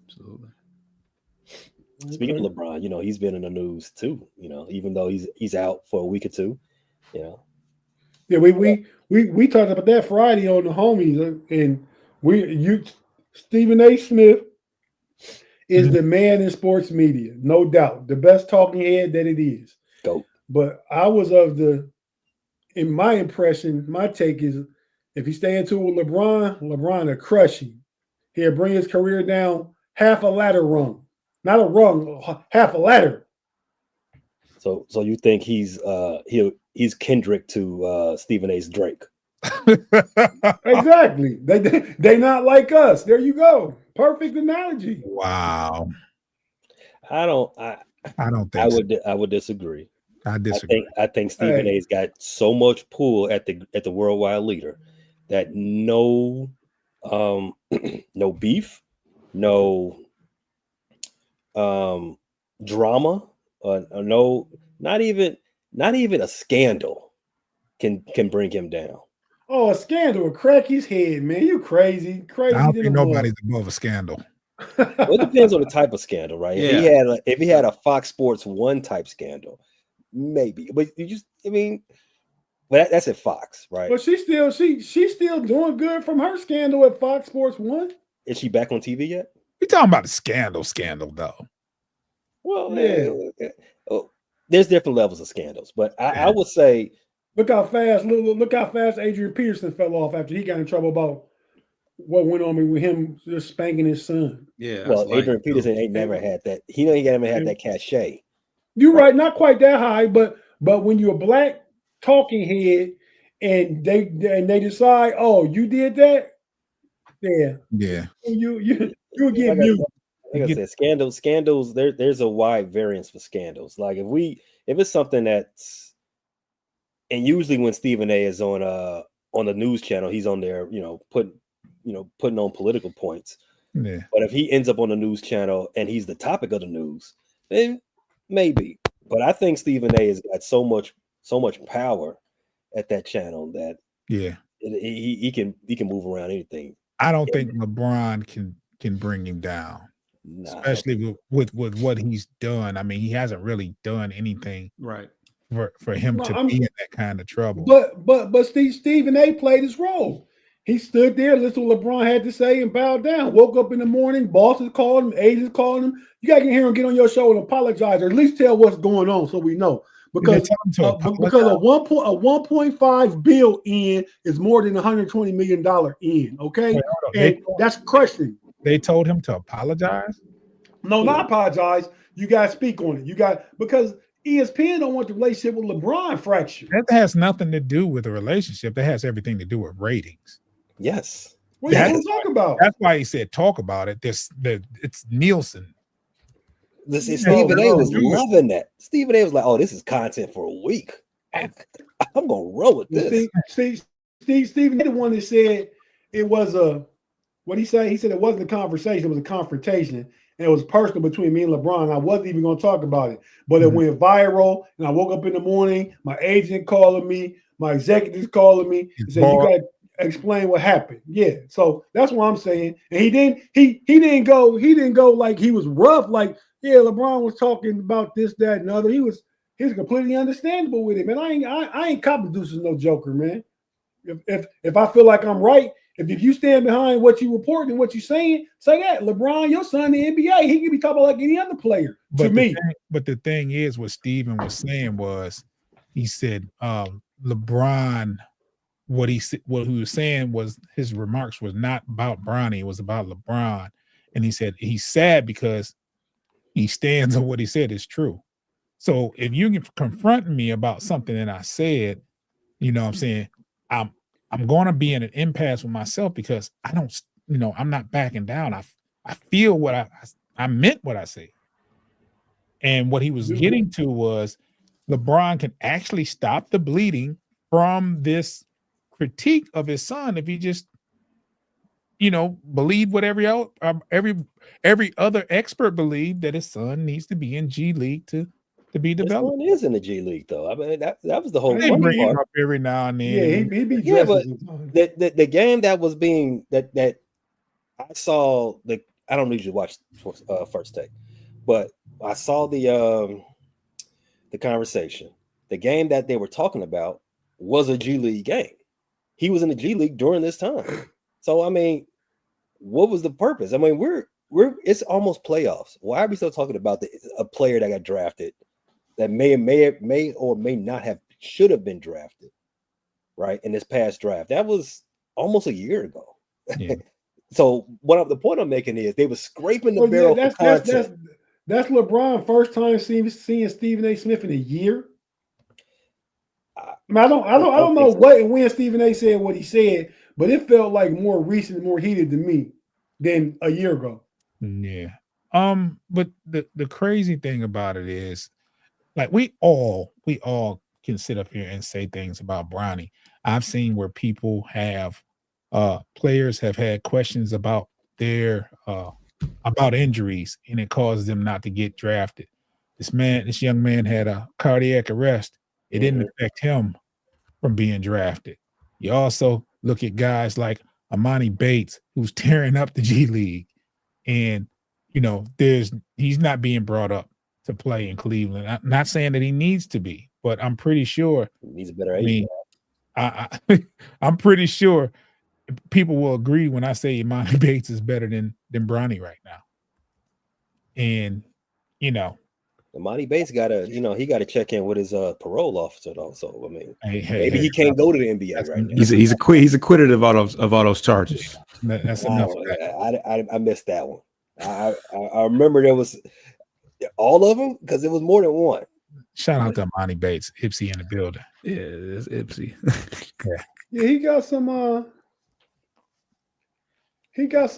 S3: Absolutely.
S2: Speaking of LeBron, he's been in the news too. Even though he's out for a week or two. Yeah,
S1: we talked about that Friday on the homies, and Stephen A. Smith is the man in sports media, no doubt, the best talking head that it is.
S2: Go.
S1: But I was in my impression, my take is if he stay into with LeBron will crush him. He'll bring his career down half a ladder rung. Not a rung, half a ladder.
S2: So you think he's Kendrick to Stephen A's Drake?
S1: Exactly. They not like us. There you go. Perfect analogy.
S4: Wow.
S2: I don't think I would disagree.
S4: I disagree.
S2: I think Stephen A's got so much pull at the worldwide leader that no beef, no drama no, not even a scandal can bring him down.
S1: Oh, a scandal will crack his head, man. You crazy,
S4: I
S1: crazy
S4: don't
S1: than
S4: think
S1: a
S4: nobody's above a scandal.
S2: Well, it depends on the type of scandal, right?
S3: Yeah.
S2: If he had a Fox Sports 1 type scandal, maybe. But but that's at Fox, right?
S1: But she's still doing good from her scandal at Fox Sports 1.
S2: Is she back on TV yet?
S4: We talking about a scandal though.
S2: Well,
S1: Yeah.
S2: There's different levels of scandals, but I would say
S1: look how fast Adrian Peterson fell off after he got in trouble about what went on with him just spanking his son.
S3: Yeah.
S2: Well, Adrian Peterson ain't never had that. He never had that cachet.
S1: You're right, not quite that high, but when you're a black talking head and they decide, oh, you did that, yeah, you get muted.
S2: Like I said, scandals. There's a wide variance for scandals. Like if it's something that's, and usually when Stephen A is on the news channel, he's on there, putting on political points.
S4: Yeah.
S2: But if he ends up on the news channel and he's the topic of the news, then maybe. But I think Stephen A has got so much power at that channel that he can move around anything.
S4: I don't think LeBron can bring him down, especially with what he's done. I mean, he hasn't really done anything
S3: right
S4: for him to be in that kind of trouble.
S1: But Stephen A played his role. He stood there, listened to what LeBron had to say, and bowed down. Woke up in the morning, bosses called him, agents called him. You got to hear him get on your show and apologize, or at least tell what's going on so we know. Because a 1.5 bill in is more than $120 million in. Okay, and that's crushing.
S4: They told him to apologize.
S1: No, not apologize. You got to speak on it. Because ESPN don't want the relationship with LeBron fractured.
S4: That has nothing to do with the relationship. That has everything to do with ratings.
S2: Yes.
S1: What are you going to talk about?
S4: That's why he said talk about it. It's Nielsen.
S2: Stephen A was loving that. Stephen A was like, "Oh, this is content for a week. I'm gonna roll with this."
S1: Stephen, the one that said it was what he said. He said it wasn't a conversation; it was a confrontation, and it was personal between me and LeBron. I wasn't even going to talk about it, but it went viral. And I woke up in the morning, my agent calling me, my executives calling me, and said, "You got to explain what happened." Yeah, so that's what I'm saying. And he didn't go like he was rough, like. Yeah, LeBron was talking about this, that, and other. He was completely understandable with it, man. I ain't cop producers no joker, man. If I feel like I'm right, if you stand behind what you reporting and what you saying, say that. LeBron, your son in the NBA, he can be talking like any other player. But
S4: the thing is, what Steven was saying was, he said LeBron. What he was saying was his remarks was not about Bronny, it was about LeBron, and he said he's sad because he stands on what he said is true. So if you can confront me about something that I said, you know what I'm saying, I'm going to be in an impasse with myself because I don't, I'm not backing down. I feel what I meant what I said. And what he was getting to was LeBron can actually stop the bleeding from this critique of his son if he just believe what every other expert believed, that his son needs to be in G League to be developed.
S2: His son is in the G League though. I mean that was the whole
S4: they
S2: funny
S4: bring him
S2: part.
S4: up every now and then.
S1: Yeah, he be
S2: but the game that was being that I saw I don't need you to watch First Take, but I saw the conversation. The game that they were talking about was a G League game. He was in the G League during this time. So I mean, what was the purpose? I mean, it's almost playoffs. Why are we still talking about a player that got drafted that may or may not have should have been drafted, right? In this past draft. That was almost a year ago. Yeah. So the point I'm making is they were scraping the barrel for content.
S1: That's LeBron first time seeing Stephen A. Smith in a year. I don't know what and when Stephen A. said what he said, but it felt like more recent and more heated to me than a year ago.
S4: Yeah. But the crazy thing about it is, like, we all can sit up here and say things about Bronny. I've seen where people have players have had questions about their about injuries, and it caused them not to get drafted. this young man had a cardiac arrest. It didn't affect him from being drafted. You also look at guys like Amani Bates, who's tearing up the G League, and he's not being brought up to play in Cleveland. I'm not saying that he needs to be, but I'm pretty sure
S2: He needs a better age.
S4: I'm pretty sure people will agree when I say Imani Bates is better than Bronny right now. And
S2: Imani Bates he got to check in with his parole officer though. So I mean, maybe he
S3: hey,
S2: can't go to the NBA right now.
S3: He's acquitted of all those charges.
S4: That's enough.
S2: I missed that one. I remember there was all of them because it was more than one.
S4: Shout out to Imani Bates, Ipsy in the building.
S3: Yeah, it's Ipsy.
S1: Yeah, he got some. He getting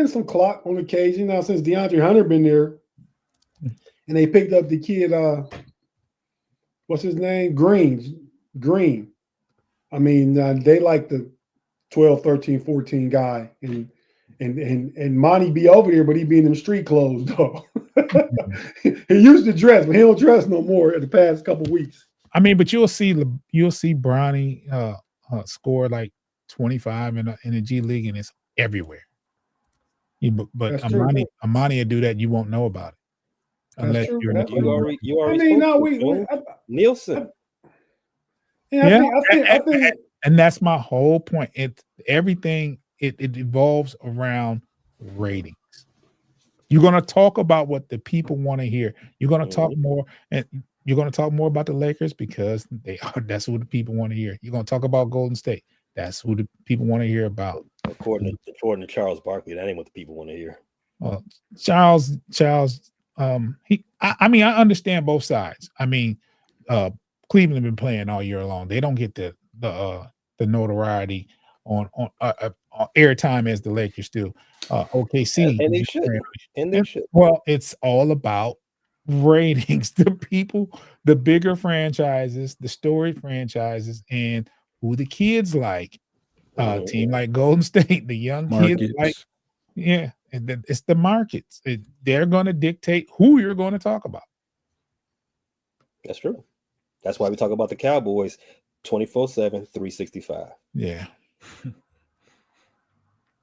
S1: some clock on occasion now since DeAndre Hunter been there, and they picked up the kid. What's his name? Green. I mean, they like the 12, 13, 14 guy, and Monty be over there, but he be in them street clothes though. He used to dress, but he don't dress no more in the past couple weeks.
S4: I mean, but you'll see Bronny score like 25 in the G League, and it's everywhere. But Amani will do that. You won't know about it unless you're.
S2: You already. Nielsen.
S1: I think,
S4: and that's my whole point. Everything evolves around ratings. You're going to talk about what the people want to hear. You're going to talk more, and you're going to talk more about the Lakers because that's what the people want to hear. You're going to talk about Golden State. That's who the people want to hear about.
S2: According to Charles Barkley, that ain't what the people want to hear.
S4: Charles, I mean, I understand both sides. I mean, Cleveland been playing all year long. They don't get the notoriety on airtime as the Lakers do. OKC,
S2: and they should. And they should.
S4: Well, it's all about ratings. The people, the bigger franchises, the storied franchises, and who the kids like. Team like Golden State, the young
S3: Markets.
S4: kids like, it's the markets. They're going to dictate who you're going to talk about.
S2: That's true. That's why we talk about the Cowboys 24/7, 365.
S4: Yeah.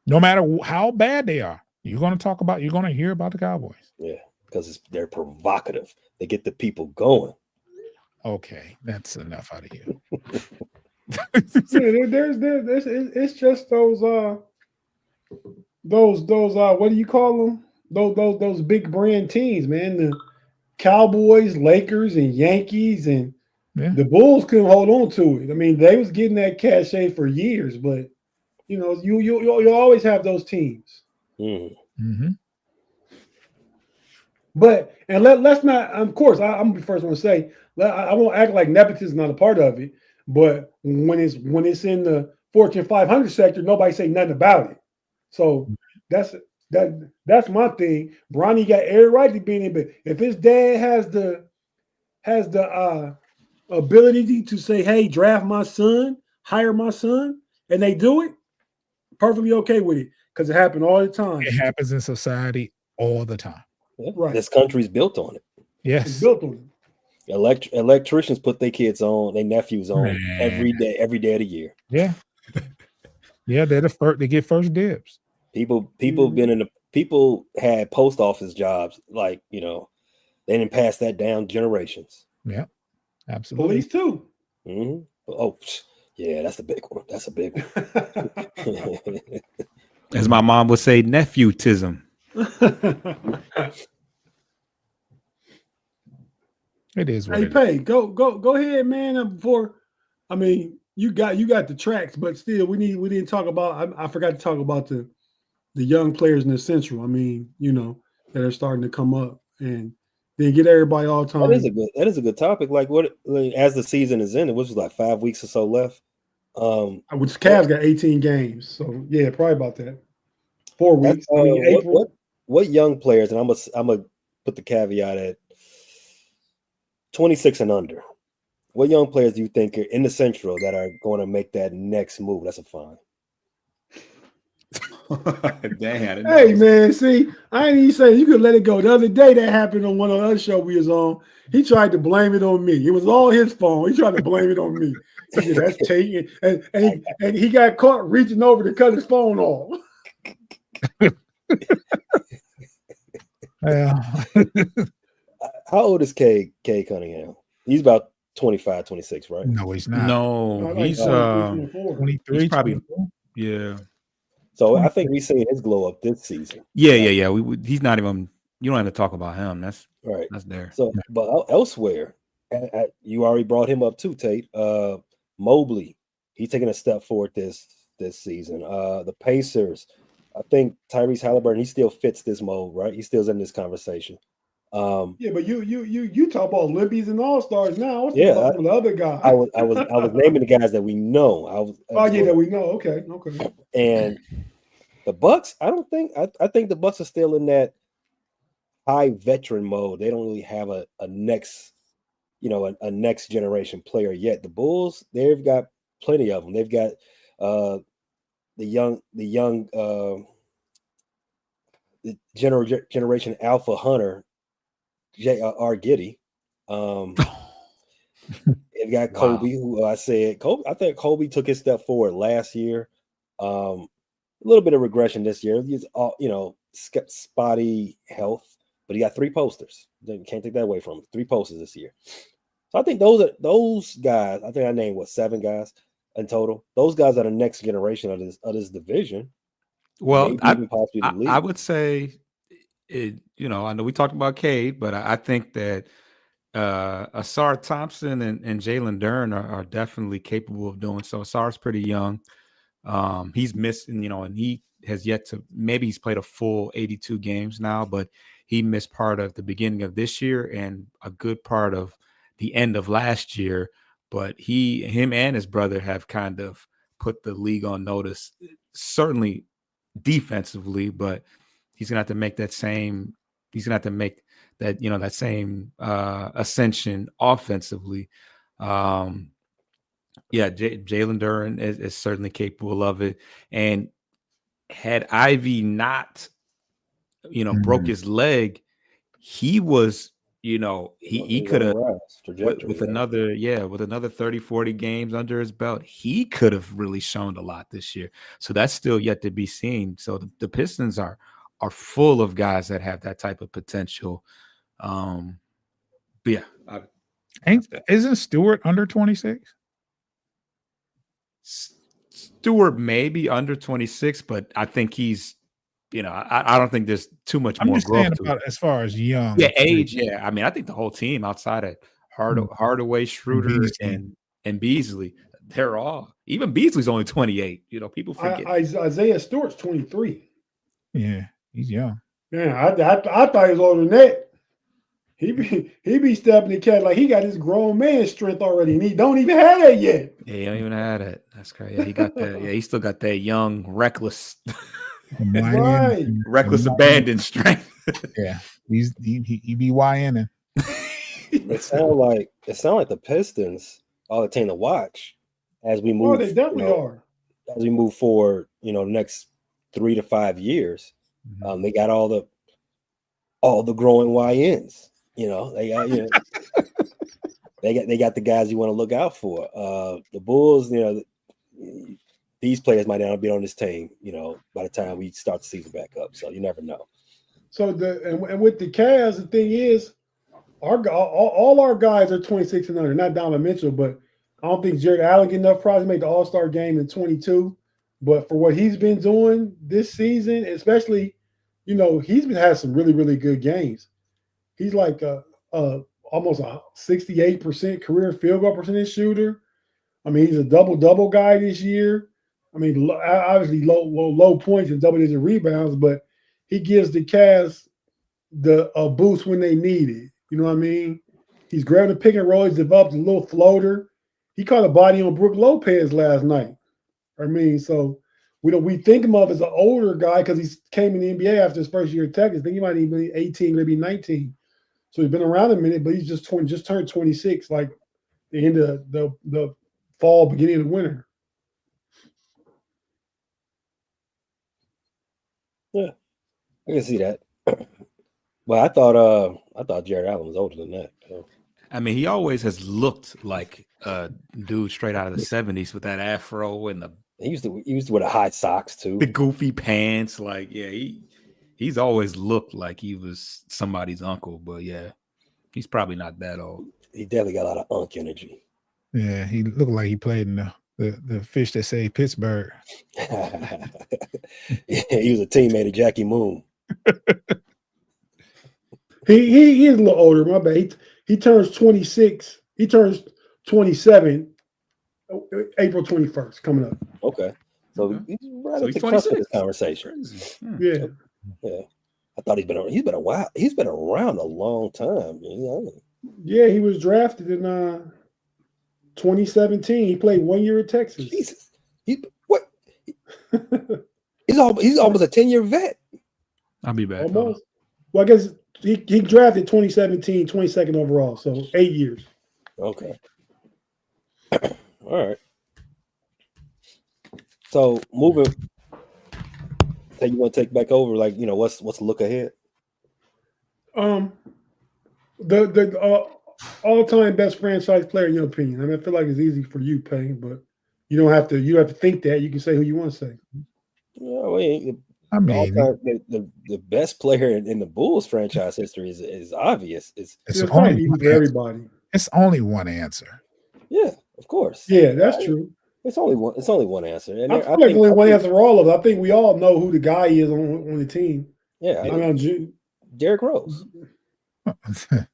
S4: No matter how bad they are, you're going to hear about the Cowboys.
S2: Yeah, because they're provocative. They get the people going.
S4: Okay, that's enough out of you.
S1: It's just those what do you call them? Those big brand teams, man. The Cowboys, Lakers, and Yankees, and the Bulls couldn't hold on to it. I mean, they was getting that cachet for years, but you always have those teams.
S4: Mm-hmm.
S1: But let's not. Of course, I'm the first one to say I won't act like nepotism is not a part of it. But when it's in the Fortune 500 sector, nobody say nothing about it. So that's my thing. Bronny got every right to be in it, but if his dad has the ability to say, "Hey, draft my son, hire my son," and they do it, perfectly okay with it because it happened all the time.
S4: It happens in society all the time.
S2: Yeah,
S1: right.
S2: This country's built on it.
S4: Yes,
S1: it's built on it.
S2: Electricians put their kids on, their nephews on every day of the year.
S4: Yeah, they're the first. They get first dibs.
S2: People people had post office jobs, like they didn't pass that down generations.
S4: Yeah, absolutely.
S1: Police too.
S2: Mm-hmm. Oh, yeah, that's a big one. That's a big one.
S3: As my mom would say, nephewtism.
S4: It is what
S1: hey,
S4: it
S1: Pay,
S4: is.
S1: go ahead, man. Before, I mean, you got the tracks, but still, we didn't talk about. I forgot to talk about the young players in the Central. I mean, that are starting to come up, and then get everybody all the time.
S2: That is a good topic. Like as the season is in, it was like 5 weeks or so left.
S1: Which Cavs got 18 games, so yeah, probably about that. 4 weeks.
S2: April. What young players? And I'm gonna put the caveat at 26 and under. What young players do you think are in the Central that are going to make that next move? That's a fine.
S3: Damn.
S1: Hey, man, see, I ain't even saying you could let it go. The other day that happened on one of the other show we was on. He tried to blame it on me. It was all his fault. He tried to blame it on me. He said, that's taking. And he got caught reaching over to cut his phone off.
S2: How old is Cade Cunningham? He's about 25, 26, right?
S4: No, he's not.
S3: No, he's
S4: 23,
S3: he's probably
S4: 24.
S3: yeah.
S2: So I think we seen his glow up this season.
S3: Yeah. He's not even. You don't have to talk about him. That's
S2: Right.
S3: That's there.
S2: So, but elsewhere, you already brought him up too, Tate. Mobley, he's taking a step forward this season. The Pacers, I think Tyrese Halliburton, he still fits this mold, right? He still's in this conversation.
S1: Yeah, but you talk about Olympians and All Stars now.
S2: Yeah,
S1: about the other guy.
S2: I was naming the guys that we know.
S1: That we know. Okay.
S2: And the Bucks, I think the Bucks are still in that high veteran mode. They don't really have a next, a next generation player yet. The Bulls, they've got plenty of them. They've got the generation alpha hunter, J.R. Giddy. They've got Kobe, who I think Kobe took his step forward last year. A little bit of regression this year. He's spotty health, but he got 3 posters. Can't take that away from him. 3 posters this year. So I think those guys. I think I named 7 guys in total. Those guys are the next generation of this division.
S3: Well, I would say, I know we talked about Cade, but I think that Asar Thompson and Jalen Duren are definitely capable of doing so. Asar's pretty young. He's missing, and he has yet to, maybe he's played a full 82 games now, but he missed part of the beginning of this year and a good part of the end of last year. But him and his brother have kind of put the league on notice, certainly defensively, but he's gonna have to make that same ascension offensively. Jalen Duren is certainly capable of it. And had Ivy not, broke his leg, he was, he could have with another 30, 40 games under his belt, he could have really shown a lot this year. So that's still yet to be seen. So the Pistons are full of guys that have that type of potential. But yeah.
S4: Isn't Stewart under 26?
S3: Stewart may be under 26, but I think he's, I don't think there's too much more growth to it.
S4: As far as young.
S3: Yeah, age, yeah. I mean, I think the whole team outside of Hardaway, Schroeder, and Beasley, they're all, even Beasley's only 28. People forget.
S1: Isaiah Stewart's 23.
S4: Yeah, he's young.
S1: Yeah, I thought he was older than that. He be stepping the cat like he got his grown man strength already, and he don't even have that yet.
S3: Yeah, he don't even have that. That's crazy. Yeah, he got that. Yeah, he still got that young, reckless, reckless abandon strength.
S4: Yeah, he be YNing.
S2: It sound like the Pistons are a team to watch as we move.
S1: Oh, they definitely are.
S2: As we move forward, the next 3 to 5 years, they got all the growing YNs. They got the guys you want to look out for. The Bulls, these players might not be on this team, by the time we start the season back up. So you never know.
S1: So and with the Cavs, the thing is, all our guys are 26 and under. Not Donovan Mitchell, but I don't think Jared Allen get enough probably to make the All-Star game in 22. But for what he's been doing this season, especially, he's been having some really, really good games. He's like almost a 68% career field goal percentage shooter. I mean, he's a double-double guy this year. I mean, obviously low points and double-digit rebounds, but he gives the Cavs a boost when they need it. You know what I mean? He's grabbing the pick and roll. He's developed a little floater. He caught a body on Brook Lopez last night. I mean, so we think him of as an older guy because he came in the NBA after his first year at Texas. I think he might even be 18, maybe 19. So he's been around a minute, but he's just turned 26, like the end of the fall, beginning of the winter.
S2: Yeah, I can see that. Well, I thought Jared Allen was older than that. So.
S3: I mean, he always has looked like a dude straight out of the 70s with that afro and
S2: He used to wear the high socks too.
S3: the goofy pants. Like, yeah, he's always looked like he was somebody's uncle, but yeah, he's probably not that old.
S2: He definitely got a lot of unk energy.
S4: Yeah, he looked like he played in the fish that saved Pittsburgh.
S2: Yeah, he was a teammate of Jackie Moon.
S1: He is a little older. My bad. He turns 26. He turns 27. April 21st coming up.
S2: Okay, so he's right at the cusp of this conversation.
S1: Yeah.
S2: I thought he's been a while. He's been around a long time. You know?
S1: Yeah, he was drafted in 2017. He played 1 year at Texas.
S2: Jesus, what? He's almost a 10-year vet.
S3: I'll be back.
S1: Almost. Well, I guess he drafted 2017, 22nd overall, so 8 years.
S2: Okay. All right. So moving. Hey, you want to take back over? Like, what's the look ahead?
S1: The all-time best franchise player in your opinion. I mean, I feel like it's easy for you, Payne, but you don't have to think that. You can say who you want to say.
S2: I mean, the best player in the Bulls franchise history is obvious. It's
S4: only
S1: easy for everybody.
S4: It's only one answer.
S2: Yeah, of course.
S1: Yeah, that's true.
S2: It's only one answer. And
S1: I feel like only one answer for all of it. I think we all know who the guy is on the team.
S2: Yeah,
S1: I know
S2: Derrick Rose.
S1: Okay.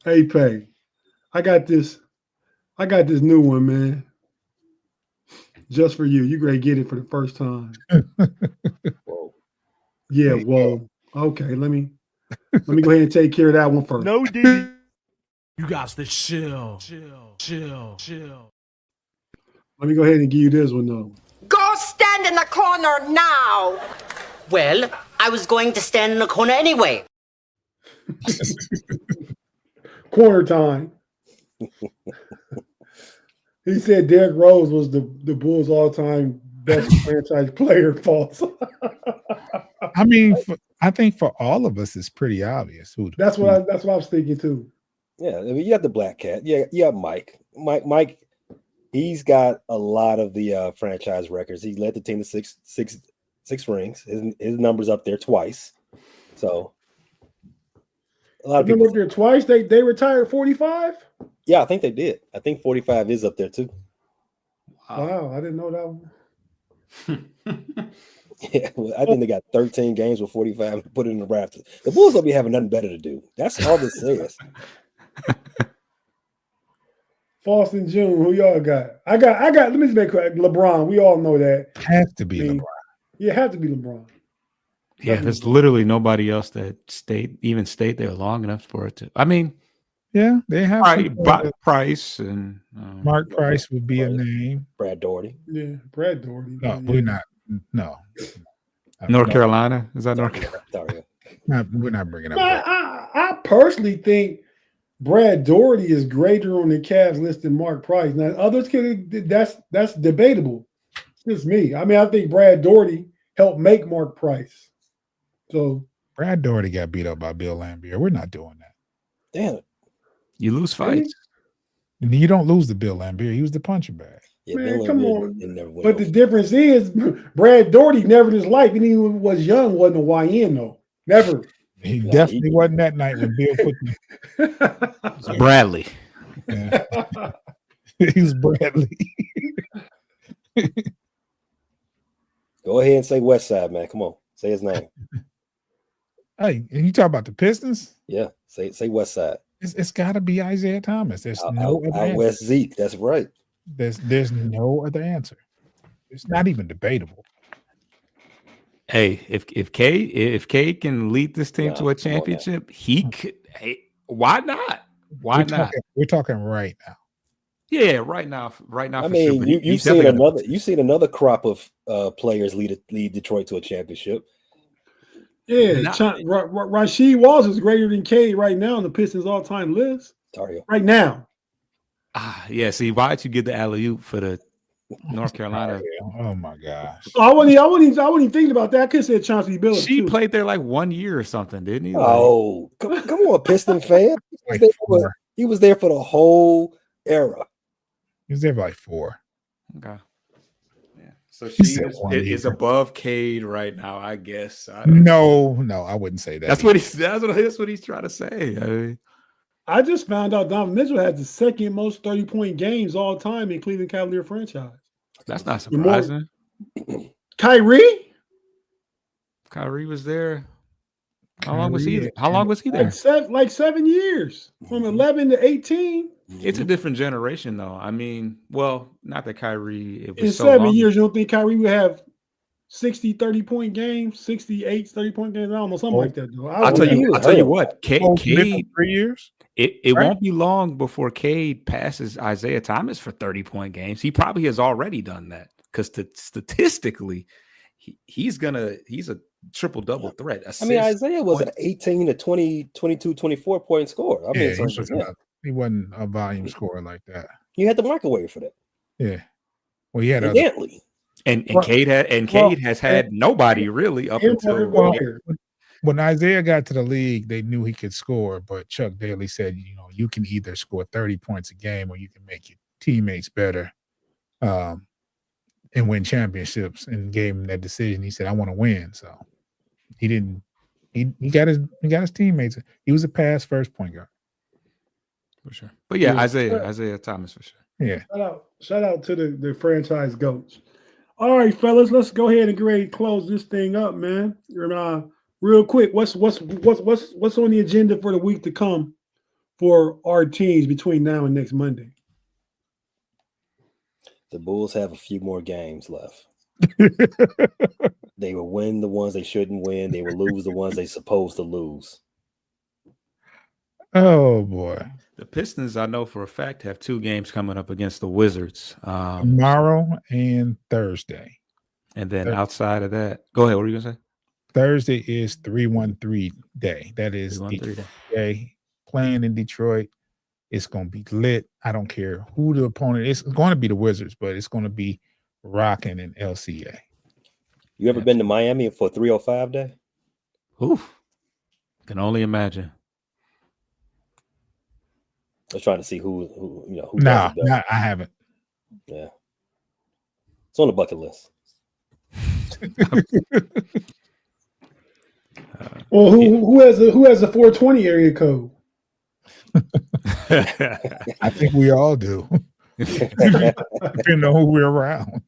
S1: Hey, Pay. I got this new one, man. Just for you. You gonna get it for the first time.
S2: Whoa.
S1: Yeah, whoa. Okay, let me go ahead and take care of that one first.
S6: No, D. You got to chill.
S1: Let me go ahead and give you this one though.
S7: Go stand in the corner now. Well, I was going to stand in the corner anyway.
S1: Corner time. He said Derrick Rose was the Bulls' all-time best franchise player. False.
S4: I mean, I think for all of us, it's pretty obvious who.
S1: That's what I was thinking too.
S2: Yeah, I mean, you have the Black Cat. Yeah, you have Mike. Mike. He's got a lot of the franchise records. He led the team to six rings. His number's up there twice. So a lot of people
S1: up there twice. They retired 45.
S2: Yeah, I think they did. I think 45 is up there too.
S1: Wow, I didn't know that one.
S2: Yeah, well, I think they got 13 games with 45 and put it in the rafters. The Bulls don't be having nothing better to do. That's all this says.
S1: False in June. Who y'all got? I got. Let me just make correct. LeBron. We all know that.
S4: Has to be LeBron.
S1: Yeah, it has to be LeBron.
S3: Yeah, there's literally nobody else that stayed there long enough for it to. I mean,
S4: yeah, they have
S3: Price and
S4: Mark Price would be a name.
S2: Brad Daugherty.
S1: Yeah, Brad Daugherty.
S4: No, we're not. No.
S3: North Carolina, is that North Carolina?
S4: We're not bringing up.
S1: I personally think Brad Daugherty is greater on the Cavs list than Mark Price. Now, others that's debatable. It's just me. I mean, I think Brad Daugherty helped make Mark Price. So
S4: Brad Daugherty got beat up by Bill Laimbeer. We're not doing that.
S2: Damn it.
S3: You lose fights.
S4: You don't lose to Bill Laimbeer. He was the puncher bag.
S1: Yeah, man, come on. But the difference is Brad Daugherty never in his life, and he was young, wasn't a YN though. Never.
S4: He definitely wasn't that night when Bill put
S3: the Bradley.
S4: Yeah. He was Bradley.
S2: Go ahead and say West Side, man. Come on. Say his name.
S4: Hey, you talk about the Pistons?
S2: Yeah. Say West Side.
S4: It's got to be Isaiah Thomas. There's no other answer.
S2: West Zeke. That's right.
S4: There's no other answer. It's not even debatable.
S3: Hey, if K can lead this team to a championship, he could. Hey, why not? Why not?
S4: We're talking right now.
S3: Yeah, right now.
S2: I mean, sure, you've seen another crop of players lead Detroit to a championship.
S1: Yeah, Rasheed Wallace is greater than K right now on the Pistons all-time list.
S2: Dario.
S1: Right now.
S3: Yeah. See, why'd you get the alley-oop for the North Carolina.
S4: Oh my gosh.
S1: I wasn't even thinking about that. I could say Chauncey Billups.
S3: She
S1: too.
S3: played there like 1 year or something, didn't he?
S2: Oh, come on, Piston fan.
S4: Like
S2: He was there for the whole era.
S4: He was there for like 4.
S3: Okay. Yeah. So
S4: He
S3: she
S4: said 1
S3: is
S4: year.
S3: above Cade right now, I guess.
S4: No, I wouldn't say that.
S3: That's what he's trying to say. I mean,
S1: I just found out Donovan Mitchell has the second most 30-point games all time in Cleveland Cavalier franchise.
S3: that's not surprising.
S1: Kyrie
S3: was there. How long was he there?
S1: like 7 years, from 11 to 18.
S3: It's a different generation, though. I mean, well, not that Kyrie. It was
S1: In
S3: so
S1: 7
S3: long.
S1: years, you don't think Kyrie would have 60 30-point games, 68 30-point games? I don't know, something like that. Though.
S3: I'll tell you what, Cade.
S4: 3 years.
S3: It
S4: Right?
S3: won't be long before Cade passes Isaiah Thomas for 30-point games. He probably has already done that because statistically, he's a triple-double threat.
S2: I mean, Isaiah was an 18 to 20, 22, 24-point scorer. I mean,
S4: he wasn't a volume scorer like that.
S2: You had the microwave for that.
S4: Yeah. Well, he had
S2: And Dantley.
S3: And Cade has had nobody really up until
S4: when Isaiah got to the league, they knew he could score, but Chuck Daly said, you can either score 30 points a game or you can make your teammates better and win championships, and gave him that decision. He said, I want to win. So he didn't he got his teammates. He was a pass first point guard.
S3: For sure. But yeah, Isaiah Thomas for sure.
S4: Yeah.
S1: Shout out to the franchise goats. All right, fellas, let's go ahead and get ready to close this thing up, man. Real quick, what's on the agenda for the week to come for our teams between now and next Monday?
S2: The Bulls have a few more games left. They will win the ones they shouldn't win. They will lose the ones they're supposed to lose.
S4: Oh boy.
S3: The Pistons, I know for a fact, have 2 games coming up against the Wizards.
S4: Tomorrow and Thursday.
S3: And then outside of that, go ahead. What were you gonna say?
S4: Thursday is 3-1-3 day. That is the day playing in Detroit. It's going to be lit. I don't care who the opponent is. It's going to be the Wizards, but it's going to be rocking in LCA.
S2: You ever been to Miami for 305 day?
S3: Oof. Can only imagine.
S2: I was trying to see who
S4: Nah, I haven't.
S2: Yeah. It's on the bucket list.
S1: Well, who has a 420 area code?
S4: I think we all do. Depending on who we're around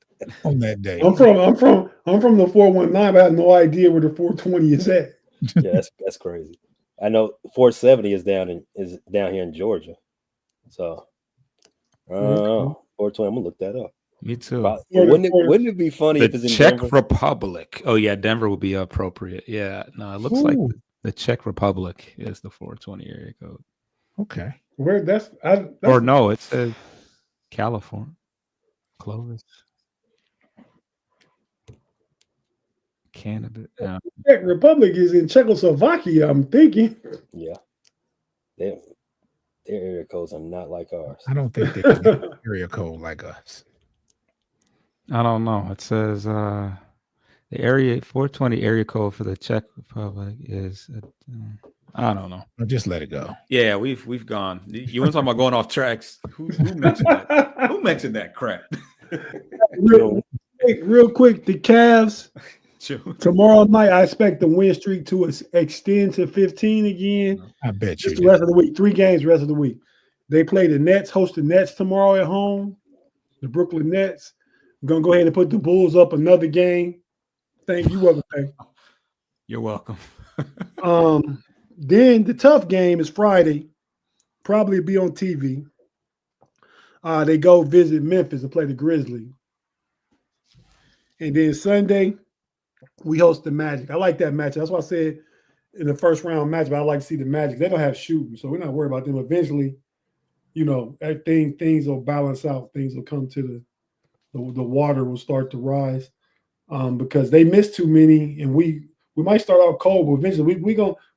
S4: on that day.
S1: I'm from the 419, but I have no idea where the 420 is at.
S2: Yeah, that's crazy. I know 470 is down here in Georgia. So 420, I'm gonna look that up.
S3: Me too.
S2: Wouldn't it be funny if it's in
S3: Czech
S2: Denver?
S3: Republic? Oh yeah, Denver would be appropriate. Yeah, no, it looks like the Czech Republic is the 420 area code.
S4: Okay.
S1: Where that's
S3: or no, it says California. Clovis. Canada.
S1: Czech Republic is in Czechoslovakia, I'm thinking.
S2: Yeah. Their area codes are not like ours.
S4: I don't think they have an area code like us.
S3: I don't know. It says the area 420 area code for the Czech Republic is I don't know.
S4: Just let it go.
S3: Yeah, we've gone. You want to talk about going off tracks? Who mentioned that? Who mentioned that crap?
S1: Real quick, the Cavs tomorrow night. I expect the win streak to extend to 15 again.
S4: I bet you.
S1: Just the rest of the week, 3 games, rest of the week. They play the Nets, host the Nets tomorrow at home. The Brooklyn Nets. I'm gonna go ahead and put the Bulls up another game. Thank you, welcome.
S3: You're welcome.
S1: Then the tough game is Friday. Probably be on TV. They go visit Memphis and play the Grizzlies. And then Sunday, we host the Magic. I like that match. That's why I said in the first round match, but I like to see the Magic. They don't have shooting, so we're not worried about them. Eventually, things will balance out. Things will come to the water will start to rise because they missed too many, and we might start out cold, but eventually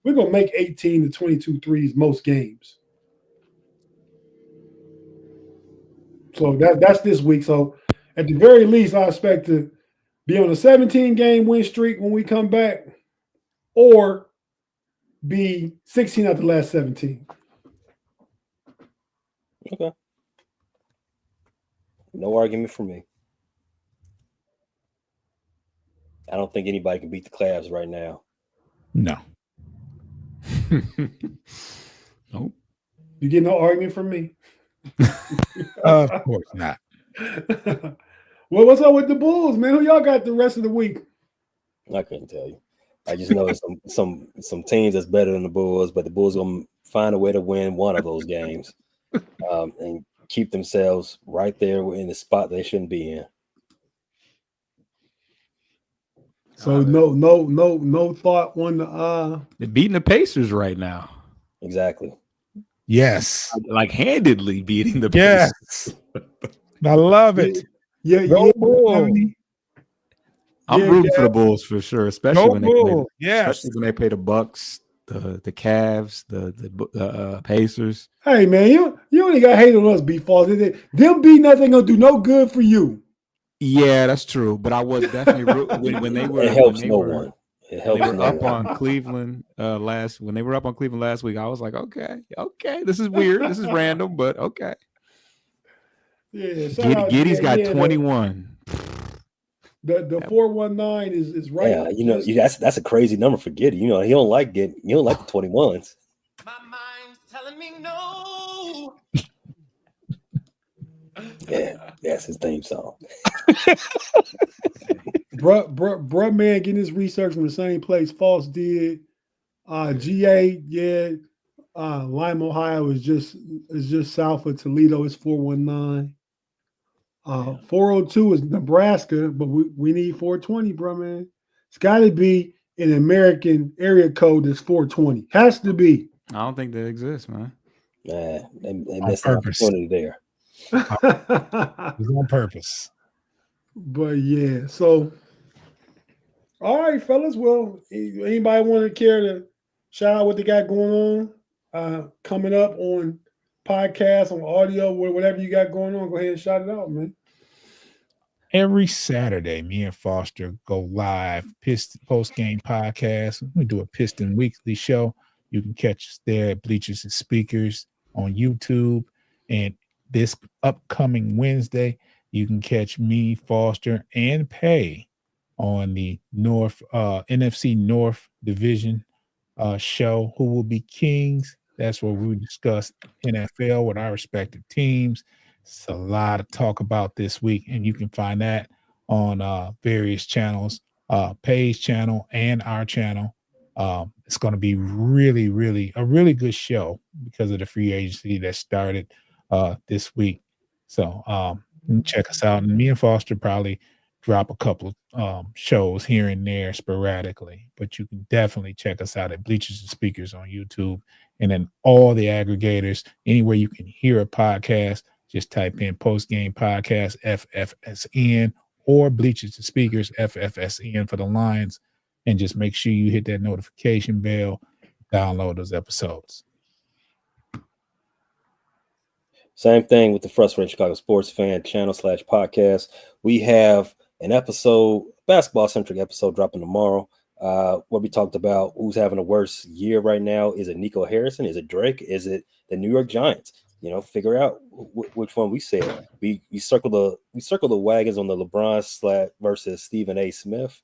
S1: we're gonna make 18 to 22 threes most games. So that's this week. So at the very least, I expect to be on a 17-game win streak when we come back, or be 16 out the last 17.
S2: Okay. No argument for me. I don't think anybody can beat the Cavs right now.
S4: No.
S3: Nope.
S1: You get no argument from me.
S4: Of course not.
S1: Well, what's up with the Bulls, man? Who y'all got the rest of the week?
S2: I couldn't tell you. I just know some teams that's better than the Bulls, but the Bulls gonna find a way to win one of those games, and keep themselves right there in the spot they shouldn't be in.
S1: So no thought on the
S3: They're beating the Pacers right now.
S2: Exactly.
S4: Yes.
S3: Like handedly beating the
S4: Yes.
S3: Pacers.
S4: I love it.
S1: yeah.
S4: Go Bulls.
S3: I'm rooting for the Bulls for sure, especially
S4: Go
S3: when they play.
S4: Bulls. Yes.
S3: Especially when they play the Bucks, the Cavs, the Pacers.
S1: Hey man, you only got hate on us, B-Falls. Them beating that ain't gonna do no good for you.
S3: Yeah, that's true. But I was definitely when they were.
S2: It helps
S3: when they
S2: no
S3: were,
S2: one. It
S3: When
S2: helps
S3: they were
S2: no
S3: up
S2: one.
S3: on Cleveland when they were up on Cleveland last week, I was like, okay, this is weird, this is random, but okay.
S1: Yeah,
S3: Giddy's got 21.
S1: The 419 is right.
S2: Yeah, you know, that's a crazy number for Giddy. You know, he don't like the 21s.
S6: My mind's telling me no.
S2: Yeah, that's his theme song.
S1: Bruh man getting his research from the same place False did. GA, yeah. Lima, Ohio is just south of Toledo. It's 419. 402 is Nebraska, but we need 420, bro, man. It's got to be an American area code that's 420. Has to be.
S3: I don't think that exists, man.
S2: They missed an opportunity there.
S4: It's on purpose.
S1: But yeah, so all right, fellas. Well, anybody want to care to shout out what they got going on coming up on podcast, on audio, whatever you got going on? Go ahead and shout it out, man.
S4: Every Saturday, me and Foster go live post game podcast. We do a Piston Weekly show. You can catch us there at Bleachers and Speakers on YouTube. And this upcoming Wednesday, you can catch me, Foster, and Pay on the NFC North Division show, Who Will Be Kings. That's where we discuss NFL with our respective teams. It's a lot of talk about this week, and you can find that on various channels, Pay's channel and our channel. It's going to be really, really a really good show because of the free agency that started this week. So check us out. And me and Foster probably drop a couple shows here and there sporadically, but you can definitely check us out at Bleachers and Speakers on YouTube, and then all the aggregators, anywhere you can hear a podcast. Just type in Post Game Podcast FFSN or Bleachers and Speakers FFSN for the Lions, and just make sure you hit that notification bell, download those episodes.
S2: Same thing with the Frustrated Chicago Sports Fan channel /podcast. We have an episode, basketball-centric episode dropping tomorrow, where we talked about who's having a worse year right now. Is it Nico Harrison? Is it Drake? Is it the New York Giants? You know, figure out which one we said. We circle the wagons on the LeBron versus Stephen A. Smith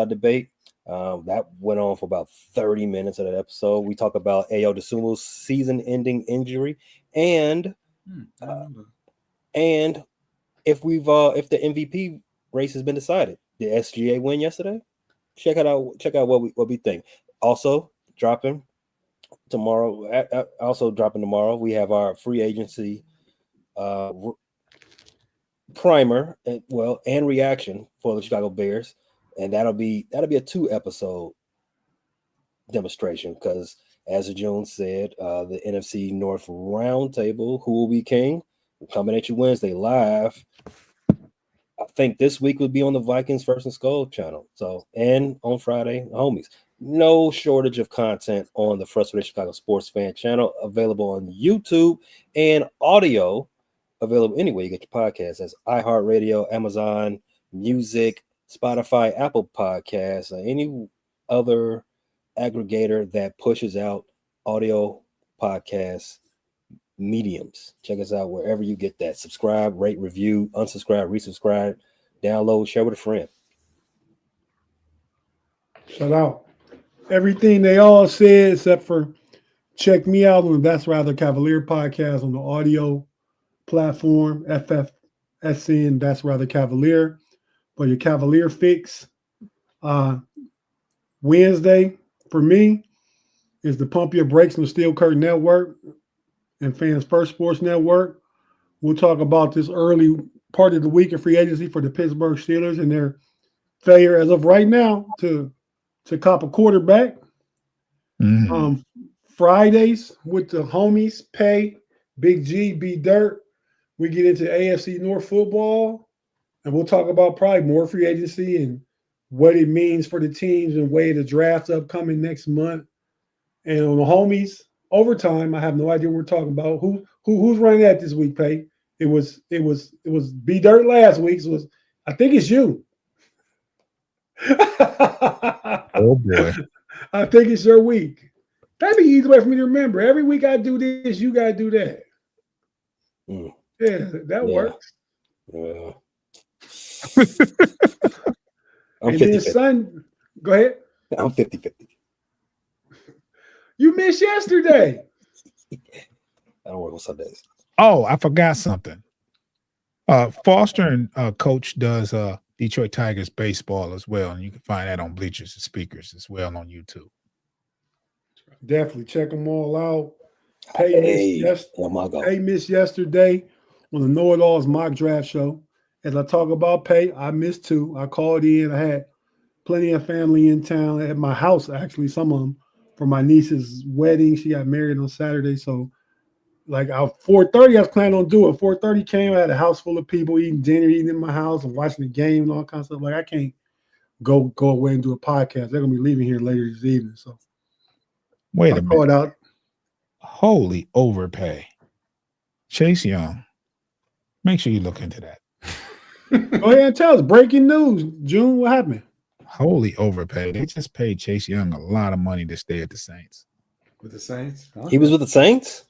S2: debate. That went on for about 30 minutes of that episode. We talk about Ayo Dosunmu's season-ending injury, and if the MVP race has been decided. Did SGA win yesterday? Check out what we think. Also dropping tomorrow. We have our free agency primer and reaction for the Chicago Bears, and that'll be a 2-episode demonstration because, as June said, the NFC North Roundtable, Who Will Be King, coming at you Wednesday live. I think this week would be on the Vikings First and Skull channel. So, and on Friday, homies. No shortage of content on the Frustrated Chicago Sports Fan channel, available on YouTube and audio available anywhere you get your podcasts. That's iHeartRadio, Amazon Music, Spotify, Apple Podcasts, or any other aggregator that pushes out audio podcast mediums. Check us out wherever you get that. Subscribe, rate, review, unsubscribe, resubscribe, download, share with a friend.
S1: Shout out. Everything they all said, except for check me out on the That's Rather Cavalier podcast on the audio platform, FFSN That's Rather Cavalier, for your Cavalier fix. Wednesday, for me, is the Pump Your Brakes on the Steel Curtain Network and Fans First Sports Network. We'll talk about this early part of the week of free agency for the Pittsburgh Steelers and their failure as of right now to cop a quarterback.
S4: Mhm.
S1: Fridays with the homies, Pay, Big G, B Dirt. We get into AFC North football, and we'll talk about probably more free agency and what it means for the teams and way the draft's upcoming next month. And on the homies, overtime, I have no idea what we're talking about. Who's running that this week, Pay? It was B Dirt last week. So I think it's you.
S4: Oh boy.
S1: I think it's your week. That'd be easy way for me to remember. Every week I do this, you gotta do that. Yeah, that works.
S2: Yeah.
S1: And then Sun, go ahead.
S2: I'm 50-50.
S1: You missed yesterday.
S2: I don't work on Sundays.
S4: Oh, I forgot something. Foster and Coach does Detroit Tigers baseball as well, and you can find that on Bleachers and Speakers as well on YouTube.
S1: Definitely check them all out. Pay missed yesterday on the Know It All's mock draft show. As I talk about Pay, I missed too. I called in. I had plenty of family in town at my house, actually, some of them for my niece's wedding. She got married on Saturday. So, like, 4:30, I was planning on doing. 4:30 came. I had a house full of people eating dinner, eating in my house and watching the game and all kinds of stuff. Like, I can't go away and do a podcast. They're going to be leaving here later this evening. So,
S4: wait a minute.
S1: Out.
S4: Holy overpay. Chase Young. Make sure you look into that.
S1: Go ahead and tell us. Breaking news. June, what happened?
S4: Holy overpay. They just paid Chase Young a lot of money to stay at the Saints.
S3: With the Saints?
S2: He was with the Saints?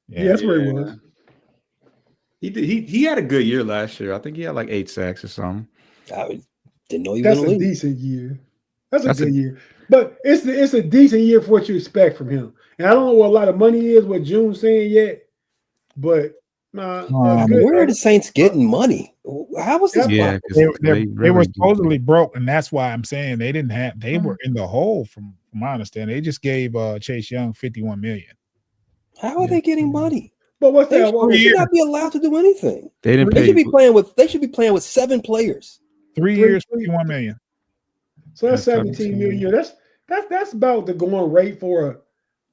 S1: Yeah, that's where he was.
S3: He had a good year last year. I think he had like 8 sacks or something.
S2: I didn't know he
S1: was
S2: in the league.
S1: That's a decent year. That's a good year. But it's a decent year for what you expect from him. And I don't know what a lot of money is, what June's saying yet, but
S2: where are the Saints getting money? How was this?
S4: Yeah, they were supposedly broke, and that's why I'm saying they were in the hole from my understanding. They just gave Chase Young $51 million.
S2: How are they getting money?
S1: But what's that?
S2: They should not be allowed to do anything.
S3: They
S2: should be playing with 7 players.
S4: 3 years, $51 million.
S1: So that's $17 million. That's about the going rate for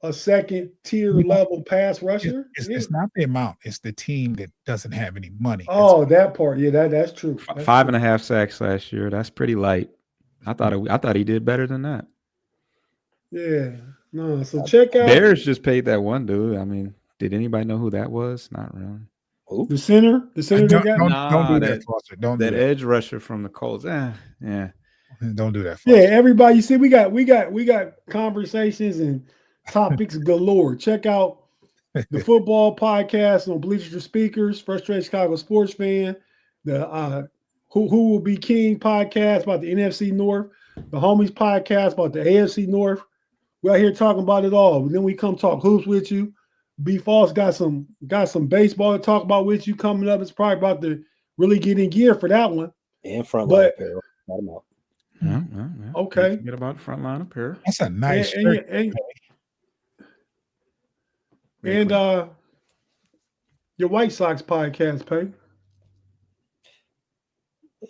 S1: a second tier level pass rusher.
S4: It's not the amount; it's the team that doesn't have any money.
S1: Oh, that part, yeah, that's true. That's
S3: 5.5 sacks last year. That's pretty light. I thought he did better than that.
S1: Yeah, no. So check out
S3: Bears just paid that one dude. I mean, did anybody know who that was? Not really.
S1: Who? The center. Don't
S4: do that, Foster. Don't do that.
S3: Edge rusher from the Colts. Yeah.
S4: Don't do that.
S1: Foster. Yeah, everybody. You see, we got conversations and topics galore. Check out the football podcast on Bleachers and Speakers, Frustrated Chicago Sports Fan, the Who Will Be King podcast about the NFC North, the Homies podcast about the AFC North. We're out here talking about it all. And then we come talk hoops with you. B Falls got some baseball to talk about with you coming up. It's probably about to really get in gear for that one.
S2: And frontline apparel.
S3: Yeah.
S1: Okay.
S3: Forget about frontline apparel.
S4: That's a nice
S1: and your White Sox podcast, Pay.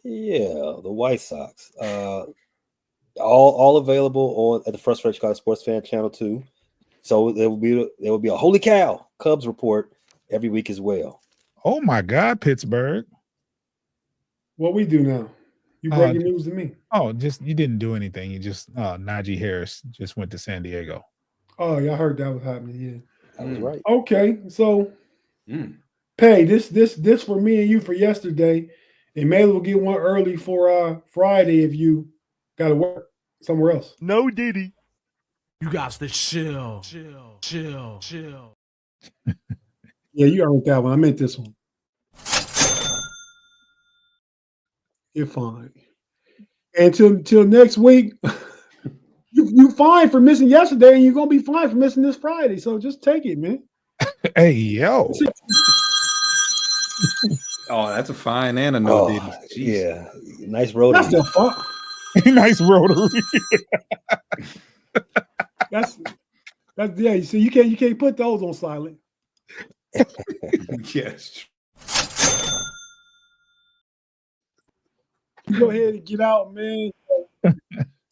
S2: Yeah, the White Sox. All available at the Frustrated Chicago Sports Fan channel too. So there will be a holy cow Cubs report every week as well.
S4: Oh my God, Pittsburgh!
S1: What we do now? You breaking news to me?
S4: Oh, just you didn't do anything. You just Najee Harris just went to San Diego.
S1: Oh, yeah, I heard that was happening. Yeah,
S2: that was right.
S1: Okay, so Pay this for me and you for yesterday, and maybe we'll get one early for Friday if you got to work somewhere else.
S6: No Diddy.
S5: You got to chill.
S1: Yeah, you earned that one. I meant this one. You're fine. And till next week, you fine for missing yesterday, and you're gonna be fine for missing this Friday. So just take it, man.
S4: Hey, yo.
S3: Oh, that's a fine and a no Diddy. Jeez.
S2: Yeah, nice road.
S1: That's the fun.
S4: Nice rotary.
S1: That's yeah. You see, you can't put those on silent.
S3: Yes.
S1: You go ahead and get out, man.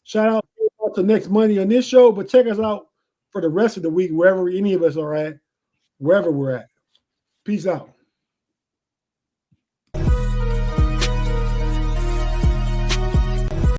S1: Shout out to Next Monday on this show, but check us out for the rest of the week, wherever any of us are at, wherever we're at. Peace out.